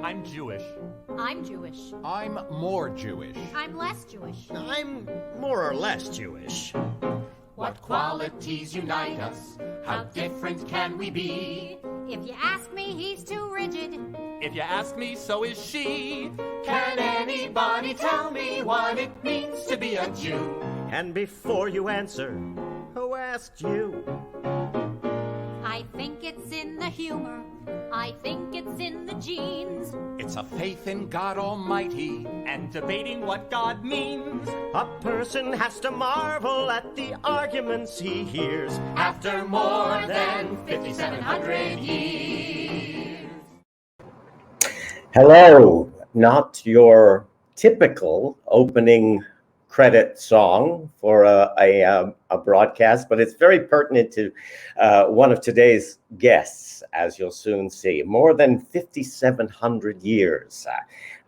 I'm Jewish. I'm Jewish. I'm more Jewish. I'm less Jewish. I'm more or less Jewish. What qualities unite us? How different can we be? If you ask me, he's too rigid. If you ask me, so is she. Can anybody tell me what it means to be a Jew? And before you answer, who asked you? I think it's in the humor. I think it's in the genes. It's a faith in God Almighty and debating what God means. A person has to marvel at the arguments he hears After more than 5,700 years. Hello, not your typical opening credit song for a broadcast, but it's very pertinent to one of today's guests, as you'll soon see. More than 5,700 years.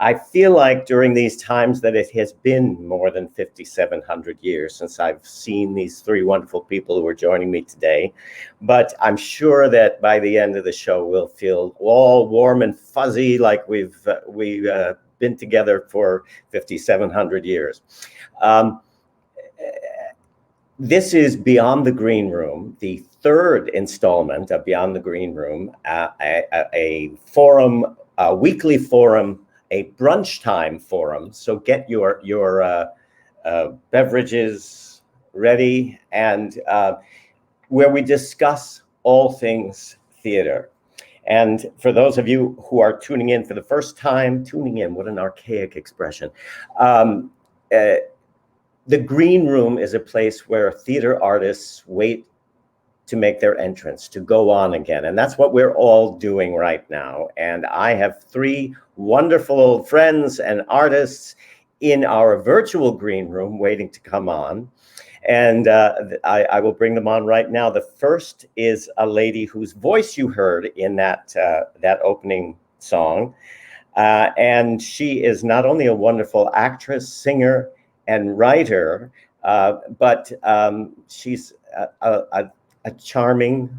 I feel like during these times that it has been more than 5,700 years since I've seen these three wonderful people who are joining me today. But I'm sure that by the end of the show, we'll feel all warm and fuzzy like we've been together for 5,700 years. This is Beyond the Green Room, the third installment of Beyond the Green Room, a forum, a weekly forum, a brunch time forum. So get your beverages ready, and where we discuss all things theater. And for those of you who are tuning in for the first time, what an archaic expression. The Green Room is a place where theater artists wait to make their entrance, to go on again. And that's what we're all doing right now. And I have three wonderful friends and artists in our virtual Green Room waiting to come on. And I will bring them on right now. The first is a lady whose voice you heard in that opening song. And she is not only a wonderful actress, singer, and writer, but she's a charming,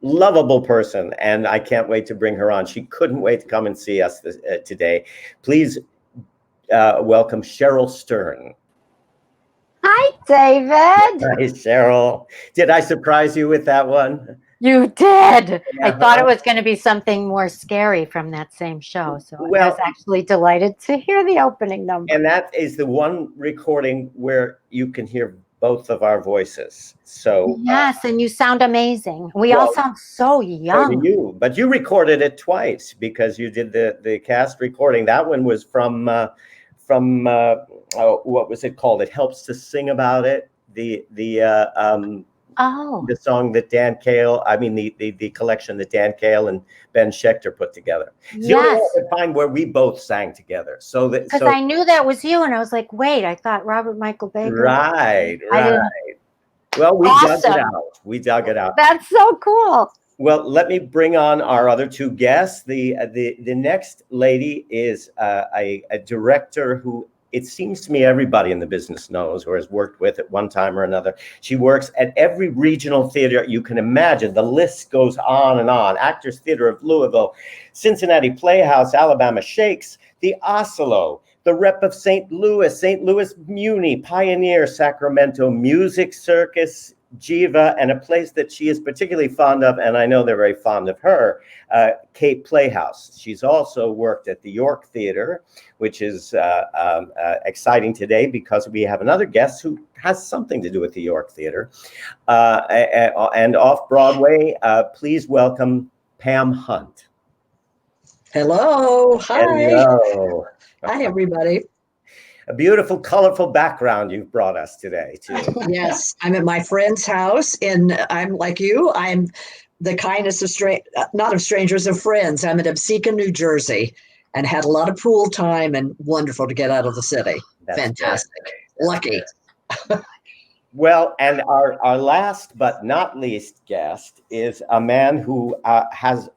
lovable person, and I can't wait to bring her on. She couldn't wait to come and see us today. Please welcome Cheryl Stern. Hi, David. Hi, Cheryl. Did I surprise you with that one? You did. I thought it was going to be something more scary from that same show. So I was actually delighted to hear the opening number. And that is the one recording where you can hear both of our voices. So yes, and you sound amazing. We all sound so young. So do you, but you recorded it twice because you did the cast recording. That one was from what was it called? It Helps to Sing About It. The song that Dan Cale, the collection that Dan Cale and Ben Schechter put together. It's the only time where we both sang together. Because I knew that was you, and I was like, wait, I thought Robert Michael Baker. Right. Well, we dug it out. That's so cool. Well, let me bring on our other two guests. The next lady is a director who, it seems to me, everybody in the business knows or has worked with at one time or another. She works at every regional theater you can imagine. The list goes on and on. Actors Theater of Louisville, Cincinnati Playhouse, Alabama Shakes, the Oslo, the Rep of St. Louis Muni, Pioneer, Sacramento Music Circus, Jiva, and a place that she is particularly fond of, and I know they're very fond of her, Cape Playhouse. She's also worked at the York Theater, which is exciting today because we have another guest who has something to do with the York Theater. And off-Broadway, please welcome Pam Hunt. Hello. Hi. Hello. Hi, everybody. A beautiful, colorful background you've brought us today, too. Yes, I'm at my friend's house, and I'm like you. I'm the kindest of not of strangers, of friends. I'm in Absecon, New Jersey, and had a lot of pool time, and wonderful to get out of the city. That's fantastic. Great. Lucky. Well, and our last but not least guest is a man who has,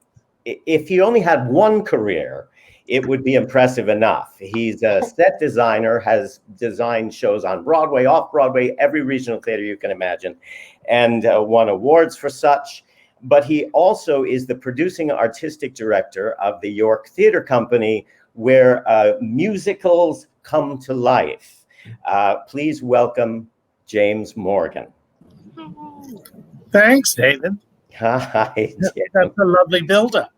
if he only had one career, it would be impressive enough. He's a set designer, has designed shows on Broadway, off-Broadway, every regional theater you can imagine, and won awards for such. but he also is the producing artistic director of the York Theatre Company, where musicals come to life. Please welcome James Morgan. Thanks, David. Hi, James. That's a lovely build-up.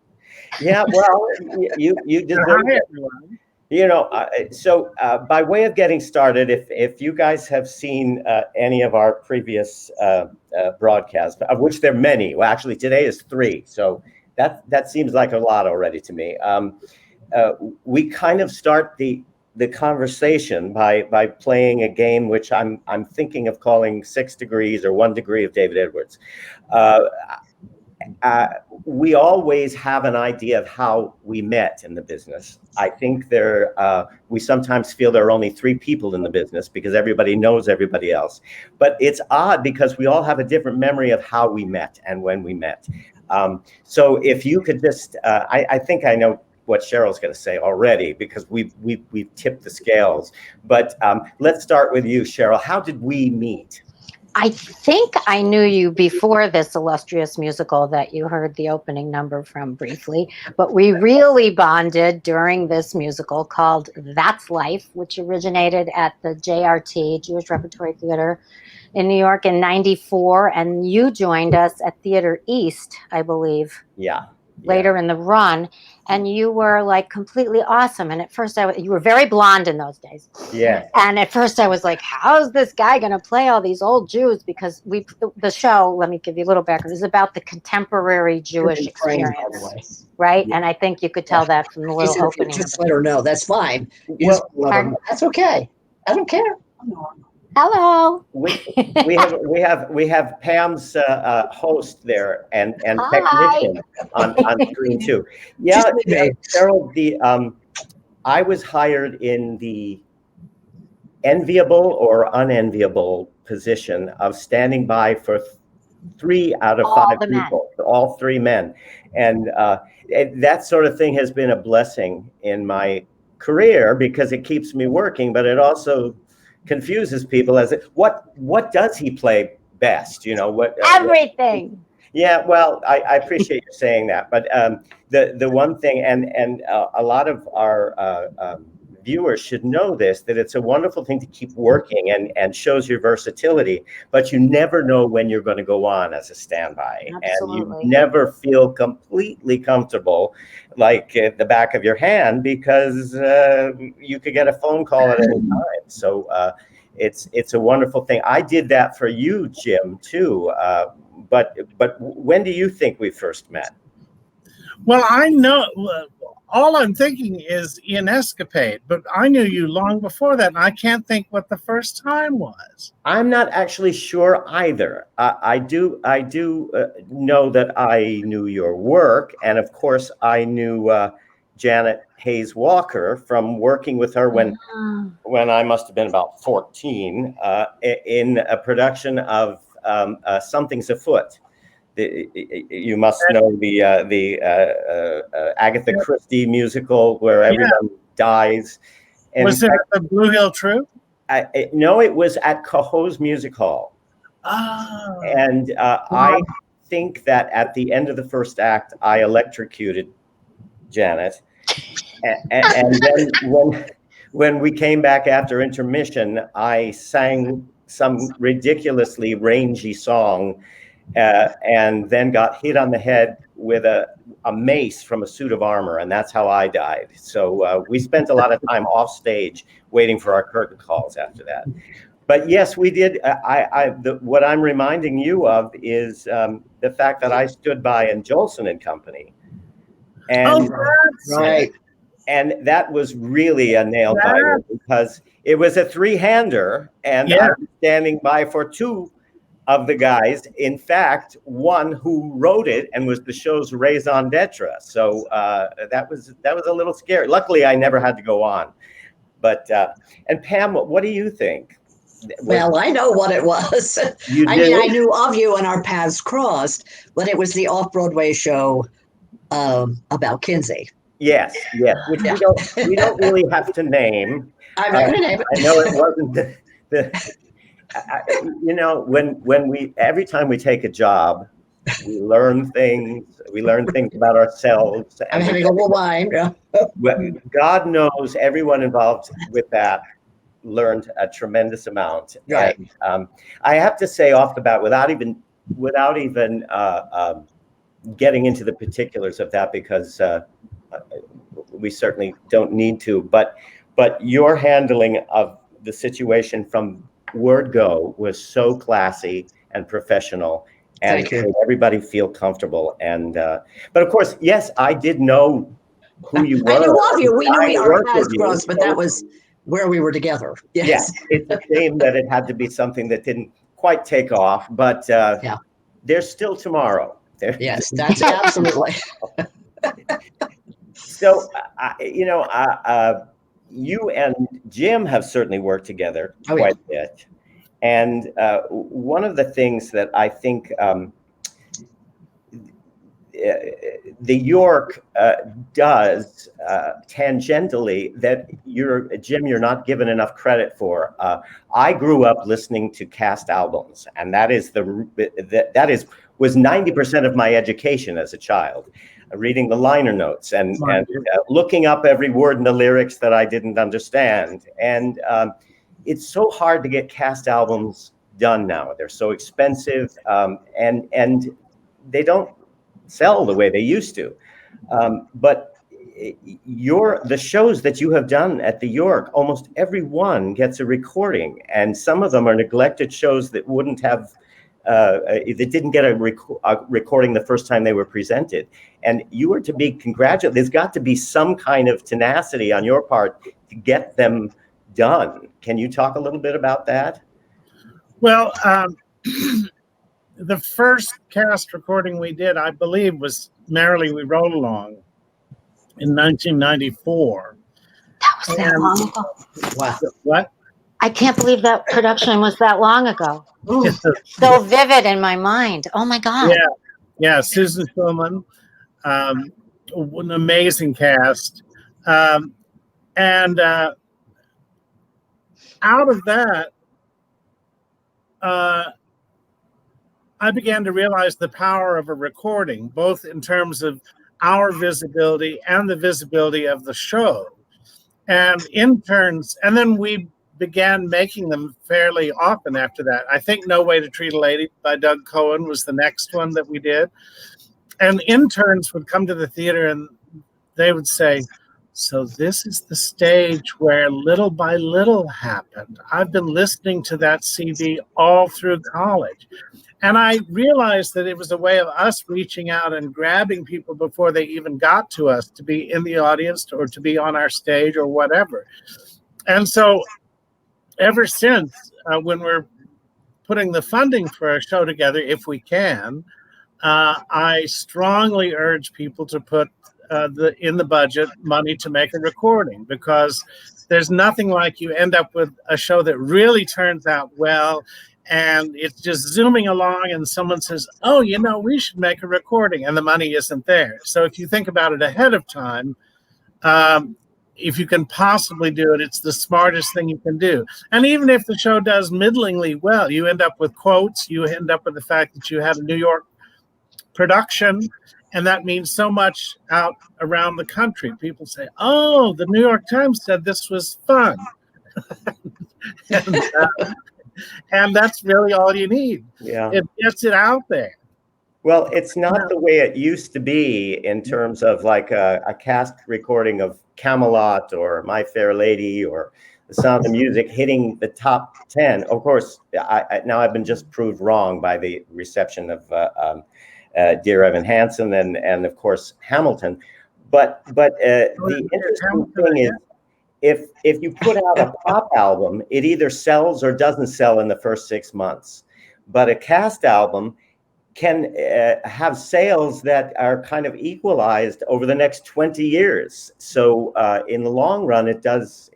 Yeah, well, you deserve Hi, it. everyone. So by way of getting started, if you guys have seen any of our previous broadcasts, of which there are many, well, actually today is 3, so that seems like a lot already to me. We kind of start the conversation by playing a game which I'm thinking of calling 6 Degrees or 1 Degree of David Edwards. We always have an idea of how we met in the business. I think we sometimes feel there are only 3 people in the business because everybody knows everybody else. But it's odd because we all have a different memory of how we met and when we met. So if you could just, I think I know what Cheryl's going to say already because we've tipped the scales. But let's start with you, Cheryl. How did we meet? I think I knew you before this illustrious musical that you heard the opening number from briefly, but we really bonded during this musical called That's Life, which originated at the JRT, Jewish Repertory Theater in New York in '94, and you joined us at Theater East, I believe. Yeah. Later in the run, and you were like completely awesome. And at first you were very blonde in those days. Yeah. And at first I was like, how's this guy going to play all these old Jews? Because the show, let me give you a little background, is about the contemporary Jewish experience, right? Yeah. And I think you could tell that from the little opening. Just let her know. That's fine. That's okay. I don't care. Hello. We have Pam's host there and technician on screen too. Yeah, Cheryl, I was hired in the enviable or unenviable position of standing by for 3 out of 5 people, all 3 men, and that sort of thing has been a blessing in my career because it keeps me working, but it also confuses people as what does he play best? Everything. Yeah, well, I appreciate you saying that, but the one thing, and a lot of our viewers should know this, that it's a wonderful thing to keep working and shows your versatility, but you never know when you're going to go on as a standby. Absolutely. And you never feel completely comfortable, like at the back of your hand, because you could get a phone call at any time. So it's a wonderful thing. I did that for you, Jim, too. But when do you think we first met? Well, I know, all I'm thinking is in Escapade, but I knew you long before that, and I can't think what the first time was. I'm not actually sure either. I do know that I knew your work, and of course I knew Janet Hayes Walker from working with her when I must have been about 14 in a production of Something's Afoot. You must know the Agatha Christie musical where everyone dies. And was it at the Blue Hill Troupe? No, it was at Cohoes Music Hall. Oh. And I think that at the end of the first act, I electrocuted Janet. And then when we came back after intermission, I sang some ridiculously rangy song and then got hit on the head with a mace from a suit of armor, and that's how I died. So we spent a lot of time off stage waiting for our curtain calls after that. But yes, we did. What I'm reminding you of is the fact that I stood by in Jolson and Company. And, right. And that was really a nail biter because it was a 3-hander, and I was standing by for 2 of the guys. In fact, one who wrote it and was the show's raison d'etre. So that was a little scary. Luckily, I never had to go on. But and Pam, what do you think? Well, I know what it was. I knew of you and our paths crossed, but it was the off-Broadway show about Kinsey. Yes, which we don't really have to name. I'm not going to name it. I know it wasn't when we every time we take a job, We learn things. We learn things about ourselves. I'm having a little wine. Yeah. God knows everyone involved with that learned a tremendous amount. Right. And I have to say off the bat, without even getting into the particulars of that, because we certainly don't need to, but your handling of the situation from word go was so classy and professional, and Thank you. made everybody feel comfortable. And but of course, yes, I did know who you were. I do love you. We know I our worked paths with you, crossed, but so that was where we were together. Yes. yes, it's a shame that it had to be something that didn't quite take off, but Yeah. there's still tomorrow. Yes, that's absolutely. So, you and Jim have certainly worked together Oh, yeah. quite a bit. And one of the things that I think the York does tangentially that Jim, you're not given enough credit for. I grew up listening to cast albums, and that was 90% of my education as a child. Reading the liner notes and looking up every word in the lyrics that I didn't understand. And it's so hard to get cast albums done now. They're so expensive, and they don't sell the way they used to. But the shows that you have done at the York, almost every one gets a recording, and some of them are neglected shows that wouldn't have, that didn't get a recording the first time they were presented. And you are to be congratulated. There's got to be some kind of tenacity on your part to get them done. Can you talk a little bit about that? Well, the first cast recording we did, I believe, was Merrily We Roll Along in 1994. That was that long ago. Wow. What? I can't believe that production was that long ago. Ooh. So vivid in my mind. Oh my God. Yeah, Susan Schulman, an amazing cast. And out of that, I began to realize the power of a recording, both in terms of our visibility and the visibility of the show. And interns, and then we began making them fairly often after that. I think No Way to Treat a Lady by Doug Cohen was the next one that we did. And interns would come to the theater and they would say, so this is the stage where Little by Little happened. I've been listening to that CD all through college. And I realized that it was a way of us reaching out and grabbing people before they even got to us to be in the audience or to be on our stage or whatever. And so ever since, when we're putting the funding for our show together, if we can, I strongly urge people to put in the budget money to make a recording, because there's nothing like you end up with a show that really turns out well, and it's just zooming along and someone says, oh, we should make a recording, and the money isn't there. So if you think about it ahead of time, if you can possibly do it, it's the smartest thing you can do. And even if the show does middlingly well, you end up with quotes, you end up with the fact that you had a New York production, and that means so much out around the country. People say, oh, the New York Times said this was fun. And that's really all you need. Yeah. It gets it out there. Well, it's not the way it used to be in terms of like a cast recording of Camelot or My Fair Lady or The Sound of Music hitting the top 10. Of course, now I've been just proved wrong by the reception of Dear Evan Hansen and of course Hamilton. But the interesting thing is, if you put out a pop album, it either sells or doesn't sell in the first 6 months. But a cast album can have sales that are kind of equalized over the next 20 years. So in the long run, it does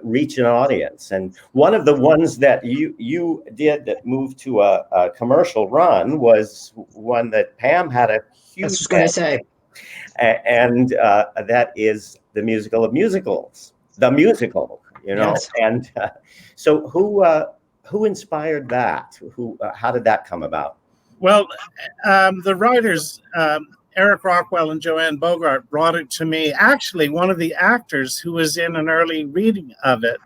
reach an audience. And one of the ones that you did that moved to a commercial run was one that Pam had a huge. I was just going to say. And that is The Musical of Musicals, the musical, Yes. And so who inspired that? How did that come about? Well, the writers, Eric Rockwell and Joanne Bogart, brought it to me. Actually, one of the actors who was in an early reading of it,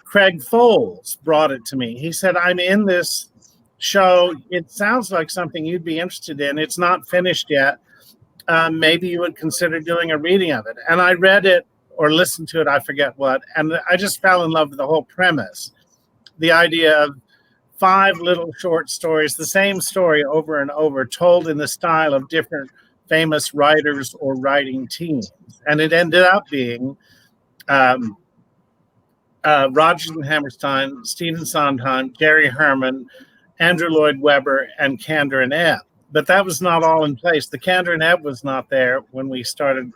Craig Foles, brought it to me. He said, I'm in this show. It sounds like something you'd be interested in. It's not finished yet. Maybe you would consider doing a reading of it. And I read it or listened to it, I forget what. And I just fell in love with the whole premise. The idea of 5 little short stories, the same story over and over, told in the style of different famous writers or writing teams. And it ended up being Rodgers and Hammerstein, Stephen Sondheim, Gary Herman, Andrew Lloyd Webber, and Kander and Ebb. But that was not all in place. The Kander and Ebb was not there when we started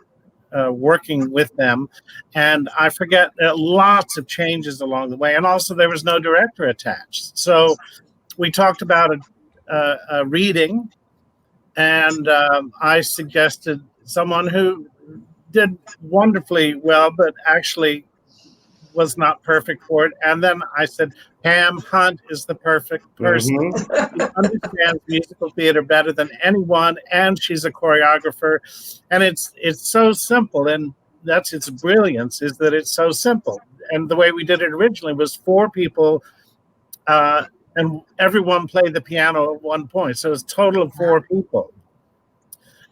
working with them. And I forget, lots of changes along the way. And also there was no director attached. So we talked about a reading, and I suggested someone who did wonderfully well, but actually was not perfect for it. And then I said, Pam Hunt is the perfect person. Mhm. She understands musical theater better than anyone, and she's a choreographer. And it's so simple, and that's its brilliance, is that it's so simple. And the way we did it originally was 4 people, and everyone played the piano at one point. So it's a total of 4 people.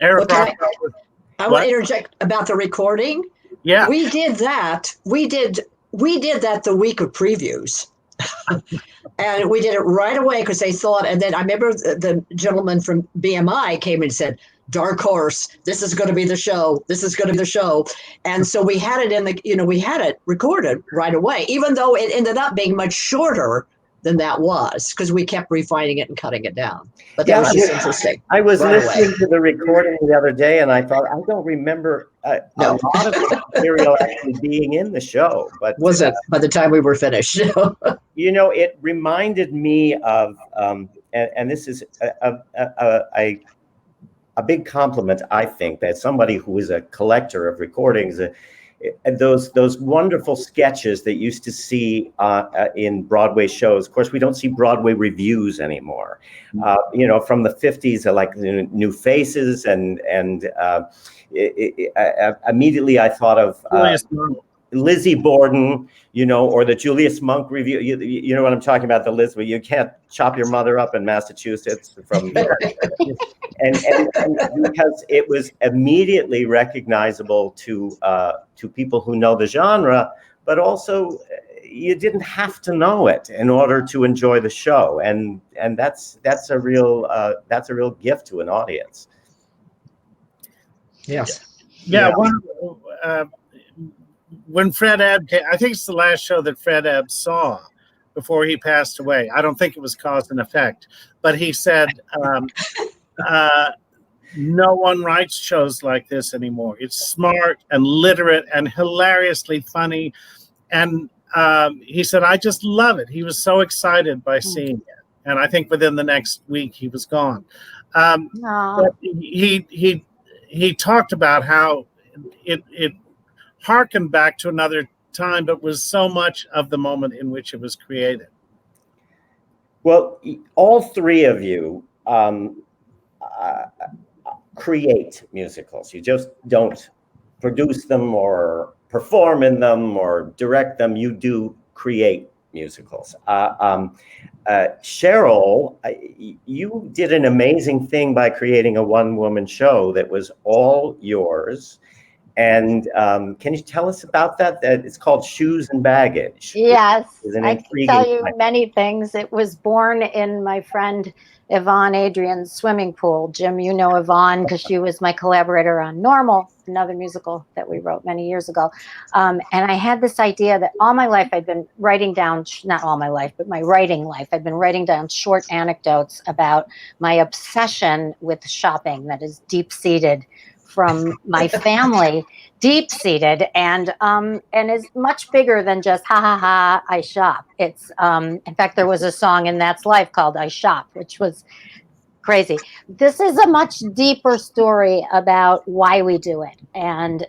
Eric Okay. Rockwell was, I want to interject about the recording. yeah. We did that. We did that the week of previews. And we did it right away because they thought, and then I remember the gentleman from BMI came and said, dark horse, this is going to be the show. This is going to be the show. And so we had it we had it recorded right away, even though it ended up being much shorter than that was, because we kept refining it and cutting it down. But that was just interesting. I was Right listening away. to the recording the other day, and I thought, I don't remember a No. lot of the material actually being in the show. But Was it by the time we were finished? it reminded me of, and this is a big compliment, I think, that somebody who is a collector of recordings, those wonderful sketches that used to see in Broadway shows. Of course, we don't see Broadway reviews anymore. From the 50s, like New Faces, and immediately I thought of Lizzie Borden, or the Julius Monk review. You know what I'm talking about, the Liz, where you can't chop your mother up in Massachusetts from, and because it was immediately recognizable to people who know the genre, but also you didn't have to know it in order to enjoy the show, and that's a real gift to an audience. Yes. Yeah. When Fred Ebb came, I think it's the last show that Fred Ebb saw before he passed away. I don't think it was cause and effect, but he said, no one writes shows like this anymore. It's smart and literate and hilariously funny. And he said, I just love it. He was so excited by seeing it. And I think within the next week he was gone. But he talked about how it harkened back to another time, but was so much of the moment in which it was created. Well, all 3 of you create musicals. You just don't produce them or perform in them or direct them. You do create musicals. Cheryl, you did an amazing thing by creating a one-woman show that was all yours. And can you tell us about that? It's called Shoes and Baggage. Yes, I can intriguing tell you title. many things. It was born in my friend Yvonne Adrian's swimming pool. Jim, you know Yvonne because she was my collaborator on Normal, another musical that we wrote many years ago. And I had this idea that all my life I'd been writing down, not all my life, but my writing life, I'd been writing down short anecdotes about my obsession with shopping that is deep-seated from my family, deep-seated, and is much bigger than just ha ha ha, I shop. It's in fact, there was a song in That's Life called I Shop, which was crazy. This is a much deeper story about why we do it, and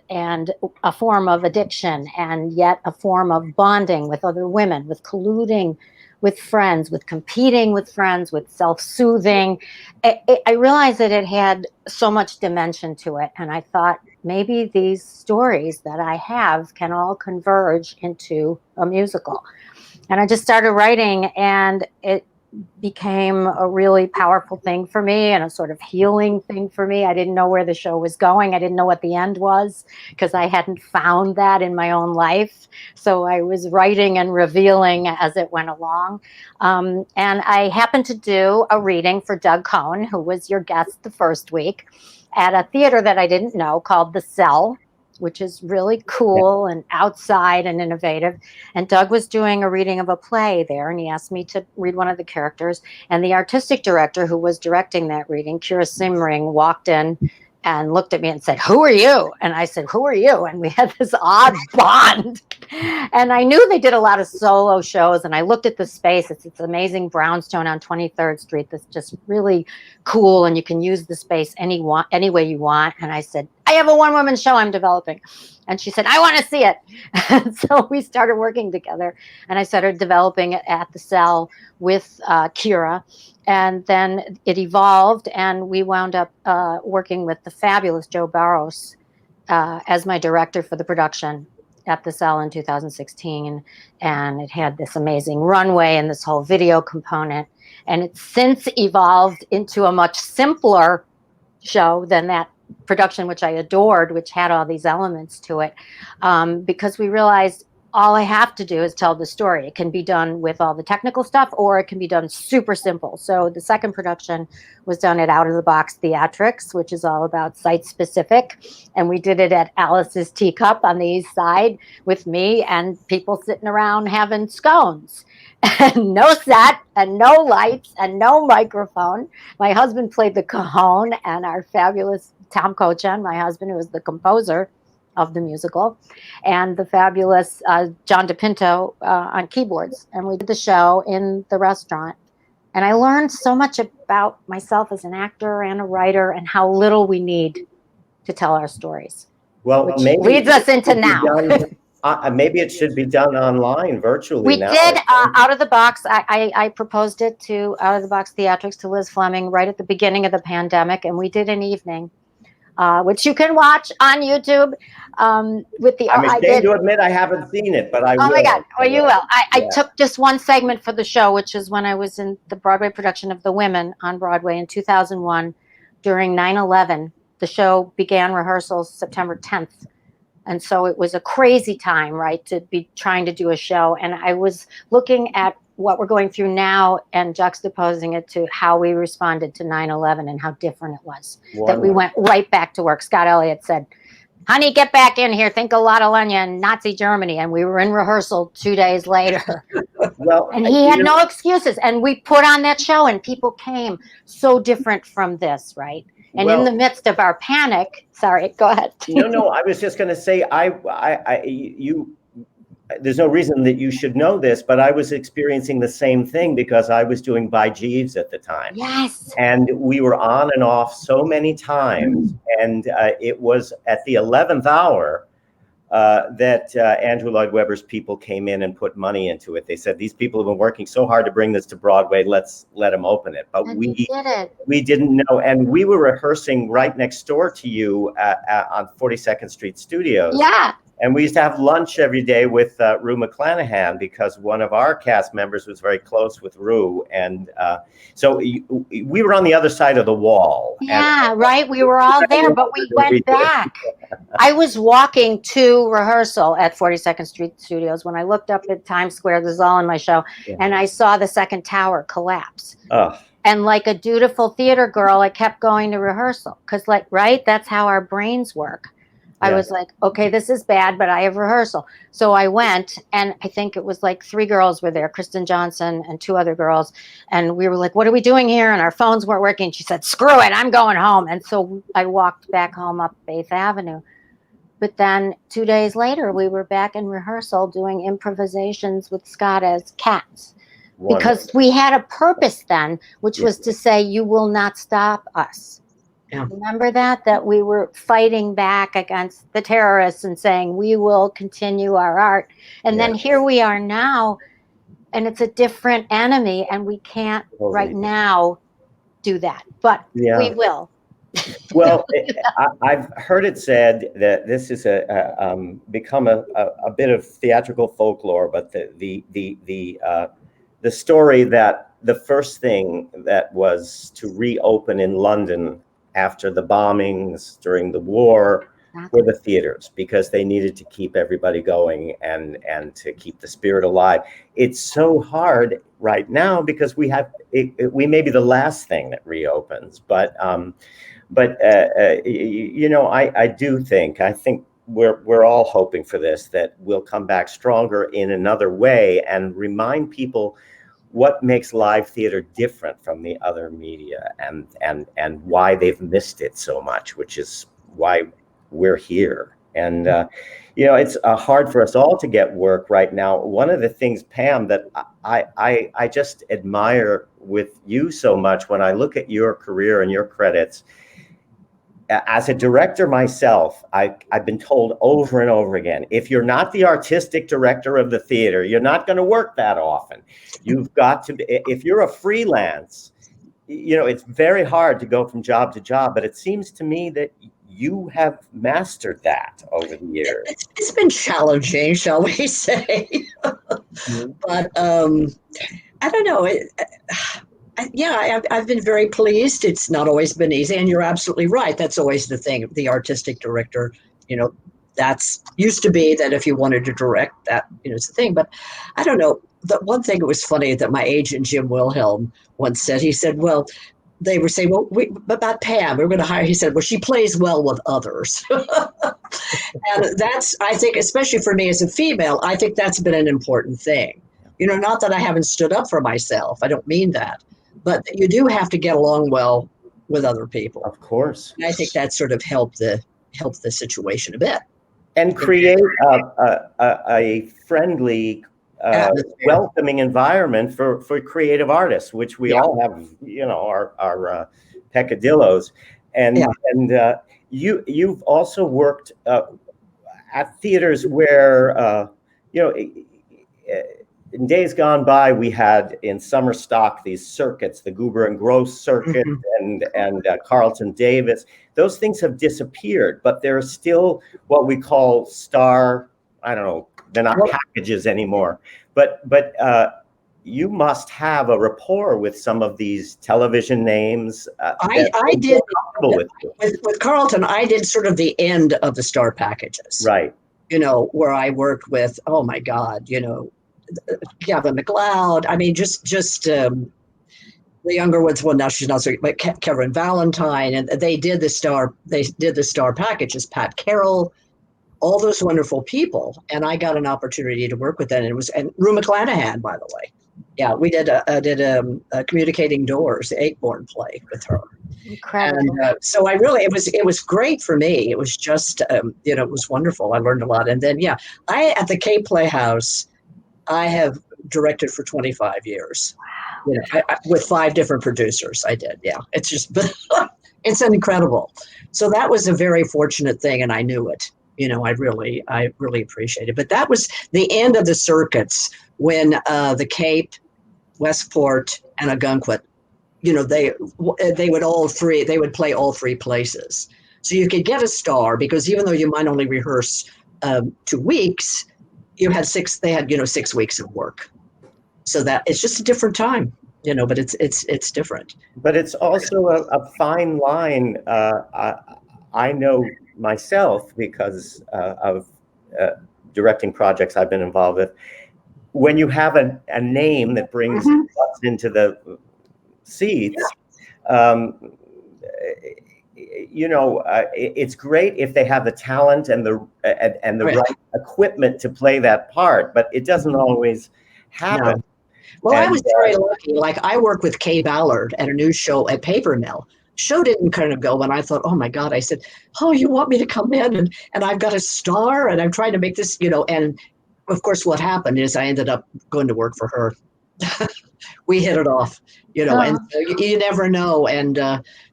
a form of addiction, and yet a form of bonding with other women, with colluding with friends, with competing with friends, with self-soothing. I realized that it had so much dimension to it. And I thought maybe these stories that I have can all converge into a musical. And I just started writing, and it became a really powerful thing for me and a sort of healing thing for me. I didn't know where the show was going. I didn't know what the end was because I hadn't found that in my own life. So I was writing and revealing as it went along. And I happened to do a reading for Doug Cohn, who was your guest the first week, at a theater that I didn't know called The Cell, which is really cool and outside and innovative. And Doug was doing a reading of a play there, and he asked me to read one of the characters. And the artistic director who was directing that reading, Kira Simring, walked in and looked at me and said, "Who are you?" And I said, "Who are you?" And we had this odd bond. And I knew they did a lot of solo shows, and I looked at the space. It's amazing brownstone on 23rd Street that's just really cool, and you can use the space any way you want. And I said, "I have a one-woman show I'm developing." And she said, "I want to see it." And so we started working together, and I started developing it at the Cell with Kira. And then it evolved, and we wound up working with the fabulous Joe Barros as my director for the production at the Cell in 2016. And it had this amazing runway and this whole video component. And it's since evolved into a much simpler show than that production, which I adored, which had all these elements to it, because we realized all I have to do is tell the story. It can be done with all the technical stuff, or it can be done super simple. So the second production was done at Out of the Box Theatrics, which is all about site specific. And we did it at Alice's Teacup on the east side with me and people sitting around having scones. And no set and no lights and no microphone. My husband played the cajon, and our fabulous Tom Cochin, my husband, who was the composer of the musical, and the fabulous John DePinto on keyboards. And we did the show in the restaurant. And I learned so much about myself as an actor and a writer, and how little we need to tell our stories. Well, which maybe leads us into now. Maybe it should be done online, virtually. We now. did Out of the Box. I proposed it to Out of the Box Theatrics, to Liz Fleming, right at the beginning of the pandemic, and we did an evening, which you can watch on YouTube. With the I'm ashamed to admit I haven't seen it, but I will. Oh my God! Well, you will. I took just one segment for the show, which is when I was in the Broadway production of The Women on Broadway in 2001 during 9/11. The show began rehearsals September 10th. And so it was a crazy time, right, to be trying to do a show. And I was looking at what we're going through now and juxtaposing it to how we responded to 9/11 and how different it was. Wonderful. That we went right back to work. Scott Elliott said, "Honey, get back in here. Think a lot of Lenya and Nazi Germany." And we were in rehearsal 2 days later. Well, and he had no excuses. And we put on that show, and people came. So different from this, right? And in the midst of our panic, sorry, go ahead. No, I was just going to say, there's no reason that you should know this, but I was experiencing the same thing because I was doing By Jeeves at the time. Yes. And we were on and off so many times. And it was at the 11th hour that Andrew Lloyd Webber's people came in and put money into it. They said, "These people have been working so hard to bring this to Broadway. Let's let them open it." But we did it. We didn't know. And we were rehearsing right next door to you on 42nd Street Studios. Yeah. And we used to have lunch every day with Rue McClanahan because one of our cast members was very close with Rue. And so we were on the other side of the wall. Yeah, right. We were all there, but we went back. I was walking to rehearsal at 42nd Street Studios when I looked up at Times Square. This is all in my show. Yeah. And I saw the second tower collapse. Oh. And like a dutiful theater girl, I kept going to rehearsal because, like, right, that's how our brains work. I was like, okay, this is bad, but I have rehearsal. So I went, and I think it was like 3 girls were there, Kristen Johnson and 2 other girls. And we were like, what are we doing here? And our phones weren't working. She said, screw it, I'm going home. And so I walked back home up 8th Avenue. But then 2 days later, we were back in rehearsal doing improvisations with Scott as cats. Wonderful. Because we had a purpose then, which was to say, you will not stop us. Yeah. Remember that we were fighting back against the terrorists and saying we will continue our art. And then here we are now and it's a different enemy, and we can't right Totally. now do that, but Yeah. we will. Well, I've heard it said that this is become a bit of theatrical folklore, but the story that the first thing that was to reopen in London after the bombings during the war were the theaters, because they needed to keep everybody going and to keep the spirit alive. It's so hard right now because we may be the last thing that reopens, but you know, I think we're all hoping for this, that we'll come back stronger in another way and remind people what makes live theater different from the other media, and why they've missed it so much, which is why we're here. And you know, it's hard for us all to get work right now. One of the things, Pam, that I just admire with you so much when I look at your career and your credits. As a director myself, I've been told over and over again, if you're not the artistic director of the theater, you're not going to work that often. You've got to be, if you're a freelance, you know, it's very hard to go from job to job, but it seems to me that you have mastered that over the years. It's been challenging, shall we say. But I don't know. I've been very pleased. It's not always been easy, and you're absolutely right. That's always the thing. The artistic director, you know, that's used to be that if you wanted to direct that, you know, it's the thing. But I don't know. The one thing that was funny that my agent Jim Wilhelm once said. He said, "Well, they were saying, well, about Pam, we're going to hire." He said, "Well, she plays well with others," and that's, I think, especially for me as a female, I think that's been an important thing. You know, not that I haven't stood up for myself. I don't mean that. But you do have to get along well with other people. Of course. And I think that sort of helped the situation a bit. And create a friendly, welcoming environment for creative artists, which we all have, you know, our peccadillos. And you've also worked at theaters where, you know, in days gone by, we had in summer stock these circuits, the Goober and Gross circuit and Carlton Davis. Those things have disappeared, but there are still what we call star. I don't know, they're not packages anymore. But you must have a rapport with some of these television names. I did with Carlton. I did sort of the end of the star packages, right? You know, where I worked with, oh my God, you know, Gavin MacLeod. I mean, just the younger ones. Well, now she's not so, but Karen Valentine, and they did the star. They did the star packages. Pat Carroll, all those wonderful people, and I got an opportunity to work with them. And Rue McClanahan, by the way. Yeah, we did a Communicating Doors, the Acheborn play with her. Incredible. And so it was great for me. It was just, you know, it was wonderful. I learned a lot. And then, at the Cape Playhouse, I have directed for 25 years. Wow. You know, with 5 different producers. I did. Yeah, it's just, it's incredible. So that was a very fortunate thing, and I knew it. You know, I really appreciate it. But that was the end of the circuits when the Cape, Westport, and Ogunquit, you know, they would play all 3 places. So you could get a star, because even though you might only rehearse 2 weeks, they had 6 weeks of work. So that it's just a different time, you know, but it's different. But it's also a fine line. I know myself, because of directing projects I've been involved with, when you have a name that brings butts into the seats, you know, it's great if they have the talent and the right equipment to play that part, but it doesn't always happen. No. Well, I was very lucky. Like, I worked with Kay Ballard at a news show at Paper Mill. Show didn't kind of go, and I thought, oh my God, I said, oh, you want me to come in and I've got a star and I'm trying to make this, you know, and of course what happened is I ended up going to work for her. We hit it off, you know, and so you never know. And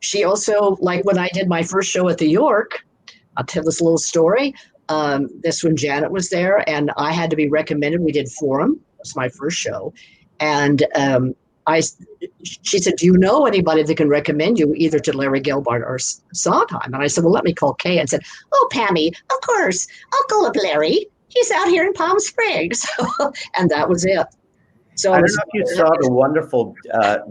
she also, like when I did my first show at the York, I'll tell this little story. This when Janet was there and I had to be recommended. We did Forum, was my first show. And she said, do you know anybody that can recommend you either to Larry Gilbart or Sondheim? And I said, well, let me call Kay, and said, oh, Pammy, of course, I'll call up Larry. He's out here in Palm Springs. And that was it. So I don't know if you saw the wonderful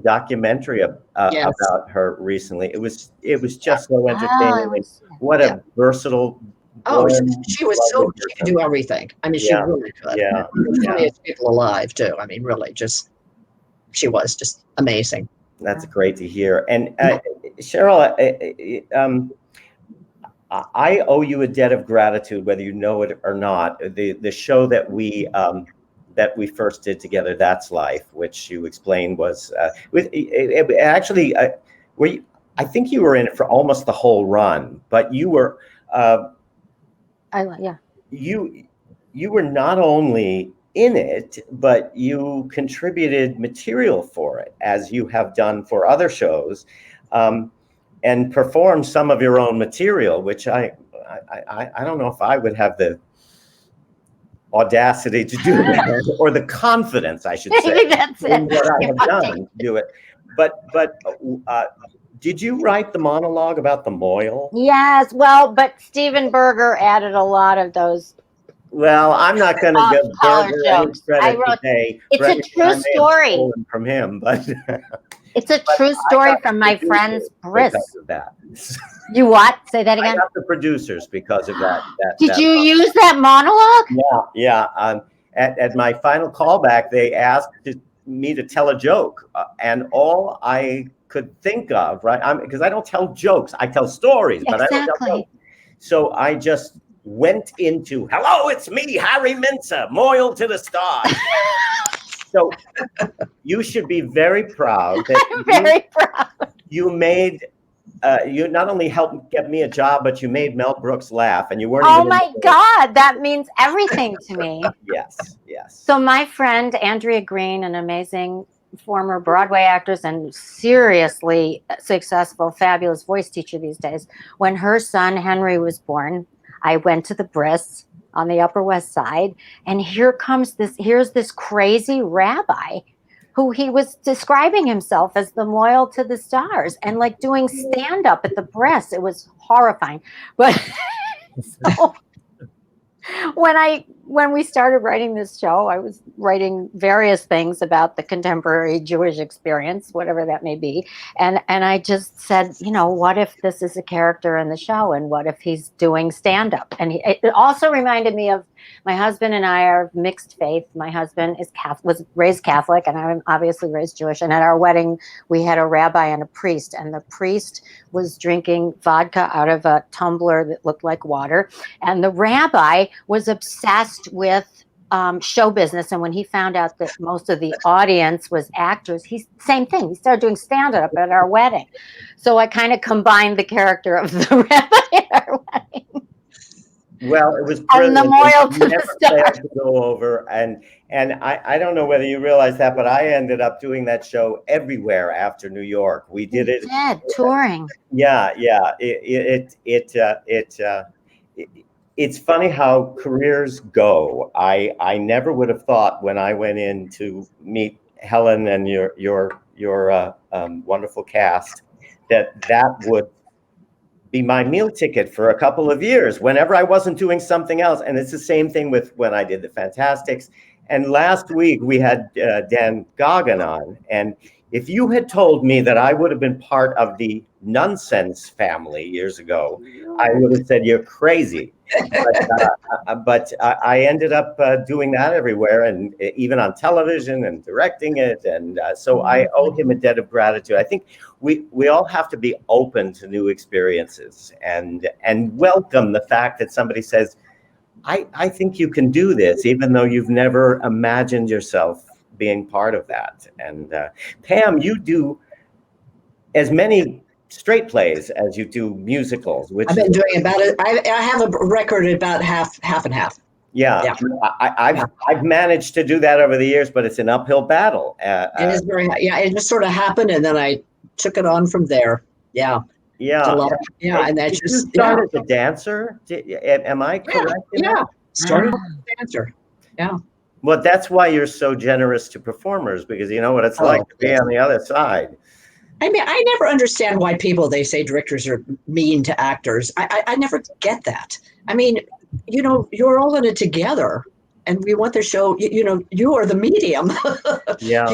documentary Yes. about her recently. It was just so entertaining. What a versatile. Oh, she was she could do everything. I mean, she really could. Yeah. The funniest people alive too. I mean, really, she was just amazing. That's great to hear. And Cheryl, I owe you a debt of gratitude, whether you know it or not. The show that we first did together, That's Life, which you explained was actually I think you were in it for almost the whole run, but you were you were not only in it, but you contributed material for it, as you have done for other shows, and performed some of your own material, which I don't know if I would have the audacity to do that, or the confidence, I should say, in what I have done to do it. But did you write the monologue about the Moyle? Yes, well, but Steven Berger added a lot of those. Well, I'm not going to give Berger any credit today. It's a true story from him, but it's a true story from my friend's bris. That. You what? Say that again. I got the producers because of that. Did you use that monologue? Yeah. At my final callback, they asked me to tell a joke, and all I could think of, right? Because I don't tell jokes, I tell stories, but I don't tell jokes. So I just went into, hello, it's me, Harry Mincer, Moyle to the stars. So you should be very proud that you made, you not only helped get me a job, but you made Mel Brooks laugh, and you weren't Oh my God, that means everything to me. Yes. So my friend, Andrea Green, an amazing former Broadway actress and seriously successful, fabulous voice teacher these days. When her son Henry was born, I went to the bris on the Upper West Side, and here's this crazy rabbi who he was describing himself as the Moyle to the stars and like doing stand-up at the bris. It was horrifying. But so when we started writing this show, I was writing various things about the contemporary Jewish experience, whatever that may be. And I just said, what if this is a character in the show, and what if he's doing stand-up? And it also reminded me of my husband and I are of mixed faith. My husband was raised Catholic, and I'm obviously raised Jewish. And at our wedding, we had a rabbi and a priest, and the priest was drinking vodka out of a tumbler that looked like water. And the rabbi was obsessed with show business. And when he found out that most of the audience was actors, same thing. He started doing stand-up at our wedding. So I kind of combined the character of the rabbi at our wedding. Well, it was brilliant. And the Moyle to the stars to go over, and I don't know whether you realize that, but I ended up doing that show everywhere after New York. We did it. Touring. Yeah. It's funny how careers go. I never would have thought when I went in to meet Helen and your wonderful cast that would be my meal ticket for a couple of years whenever I wasn't doing something else. And it's the same thing with when I did the Fantastics. And last week we had Dan Goggin on, and if you had told me that I would have been part of the Nonsense family years ago, I would have said you're crazy. But I ended up doing that everywhere, and even on television and directing it. And so I owe him a debt of gratitude. I think we all have to be open to new experiences and welcome the fact that somebody says, I think you can do this, even though you've never imagined yourself being part of that. And Pam, you do as many straight plays as you do musicals, which I've been doing about it. I have a record at about half and half. Yeah. I've managed to do that over the years, but it's an uphill battle. It is it just sort of happened, and then I took it on from there. Yeah. And that's just you started as a dancer. Am I correct? Started as a dancer. Yeah. Well, that's why you're so generous to performers, because you know what it's like to be on the other side. I mean, I never understand why they say directors are mean to actors. I never get that. I mean, you're all in it together, and we want the show. You are the medium. Yeah.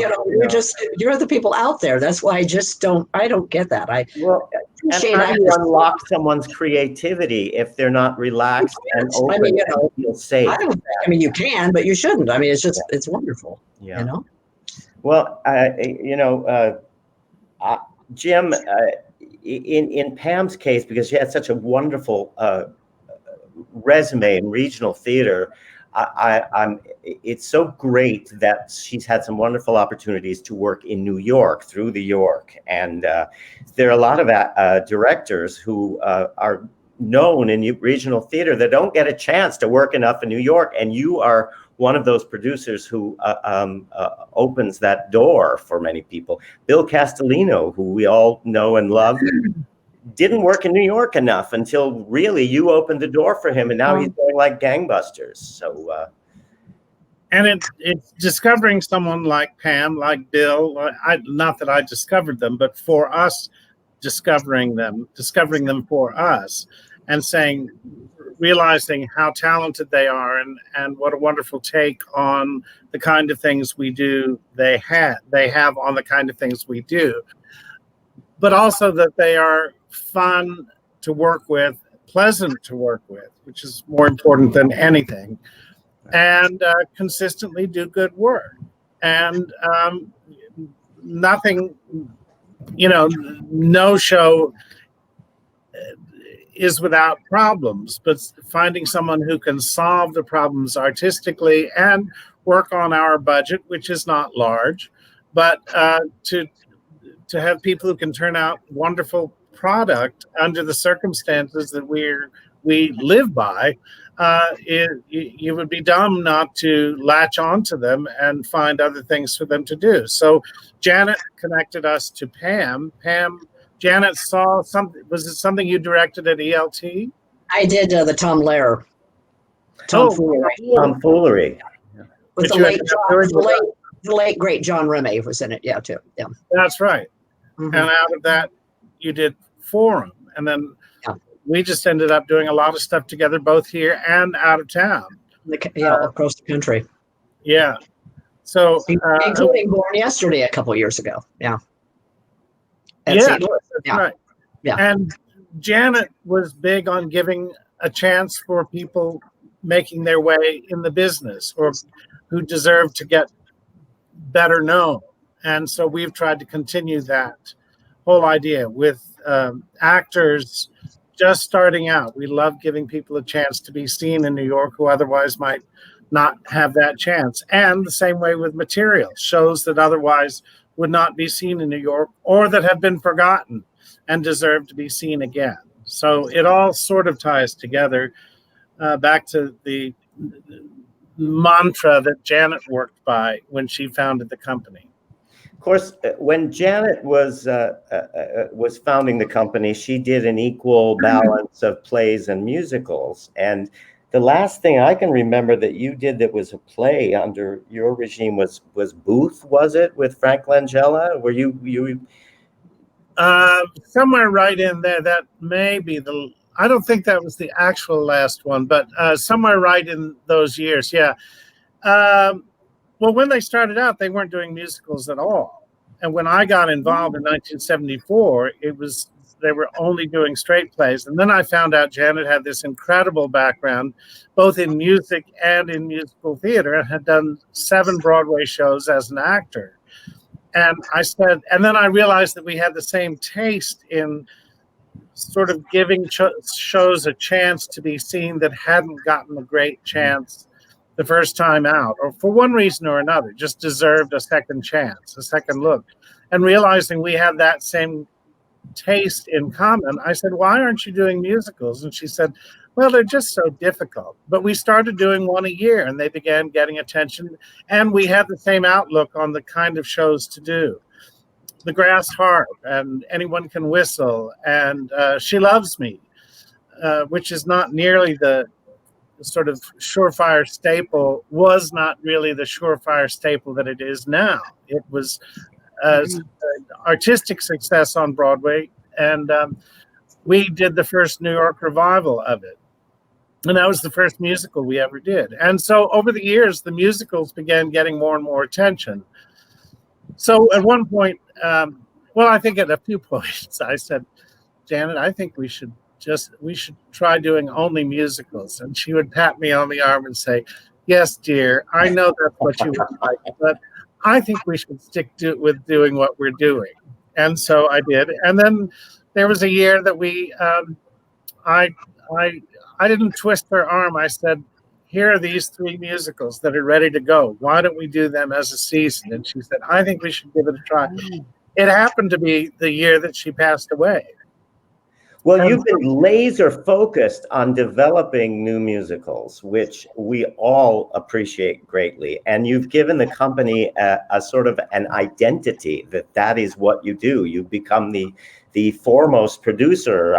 You're the people out there. That's why I don't get that. Well, and how do you unlock someone's creativity if they're not relaxed and open? I mean, and feel safe? I mean, you can, but you shouldn't. I mean, it's wonderful. Yeah. Well, Jim, in Pam's case, because she had such a wonderful resume in regional theater, it's so great that she's had some wonderful opportunities to work in New York, through the York. And there are a lot of directors who are known in regional theater that don't get a chance to work enough in New York. And you are one of those producers who opens that door for many people. Bill Castellino, who we all know and love, didn't work in New York enough until really you opened the door for him, and now he's going like gangbusters. So, and it's discovering someone like Pam, like Bill. Not that I discovered them, but for us, discovering them for us, and realizing how talented they are, and what a wonderful take on the kind of things we do. They have on the kind of things we do, but also that they are fun to work with, pleasant to work with, which is more important than anything, and consistently do good work. And nothing, no show is without problems, but finding someone who can solve the problems artistically and work on our budget, which is not large, but to have people who can turn out wonderful product under the circumstances that we live by, you would be dumb not to latch onto them and find other things for them to do. So Janet connected us to Pam. Janet saw something. Was it something you directed at ELT? I did the Tom Lehrer. Tomfoolery. With the late great John Remy was in it, too. Yeah, that's right. Mm-hmm. And out of that, you did Forum, and then we just ended up doing a lot of stuff together, both here and out of town. Across the country. Yeah. So including Born Yesterday a couple of years ago. Yeah. That's right. Yeah. And Janet was big on giving a chance for people making their way in the business or who deserve to get better known. And so we've tried to continue that whole idea with actors just starting out. We love giving people a chance to be seen in New York who otherwise might not have that chance. And the same way with material, shows that otherwise would not be seen in New York or that have been forgotten and deserve to be seen again. So it all sort of ties together back to the mantra that Janet worked by when she founded the company. Of course, when Janet was founding the company, she did an equal balance of plays and musicals. And the last thing I can remember that you did that was a play under your regime was Booth, was it, with Frank Langella? Were you? Somewhere right in there. That may be I don't think that was the actual last one, but somewhere right in those years, yeah. Well, when they started out, they weren't doing musicals at all. And when I got involved in 1974, they were only doing straight plays. And then I found out Janet had this incredible background, both in music and in musical theater, and had done 7 Broadway shows as an actor. And then I realized that we had the same taste in sort of giving shows a chance to be seen that hadn't gotten a great chance the first time out, or for one reason or another, just deserved a second chance, a second look. And realizing we had that same taste in common, I said, why aren't you doing musicals? And she said, well, they're just so difficult. But we started doing one a year, and they began getting attention, and we had the same outlook on the kind of shows to do. The Grass Harp, and Anyone Can Whistle, and She Loves Me, which is not nearly the sort of surefire staple was not really the surefire staple that it is now. It was artistic success on Broadway, and we did the first New York revival of it. And that was the first musical we ever did. And so over the years, the musicals began getting more and more attention. So at one point, I think at a few points, I said, Janet, I think we should try doing only musicals. And she would pat me on the arm and say, yes, dear, I know that's what you would like, but I think we should stick with doing what we're doing. And so I did. And then there was a year that I didn't twist her arm. I said, here are these 3 musicals that are ready to go. Why don't we do them as a season? And she said, I think we should give it a try. It happened to be the year that she passed away. Well, you've been laser focused on developing new musicals, which we all appreciate greatly. And you've given the company a sort of an identity that is what you do. You've become the foremost producer,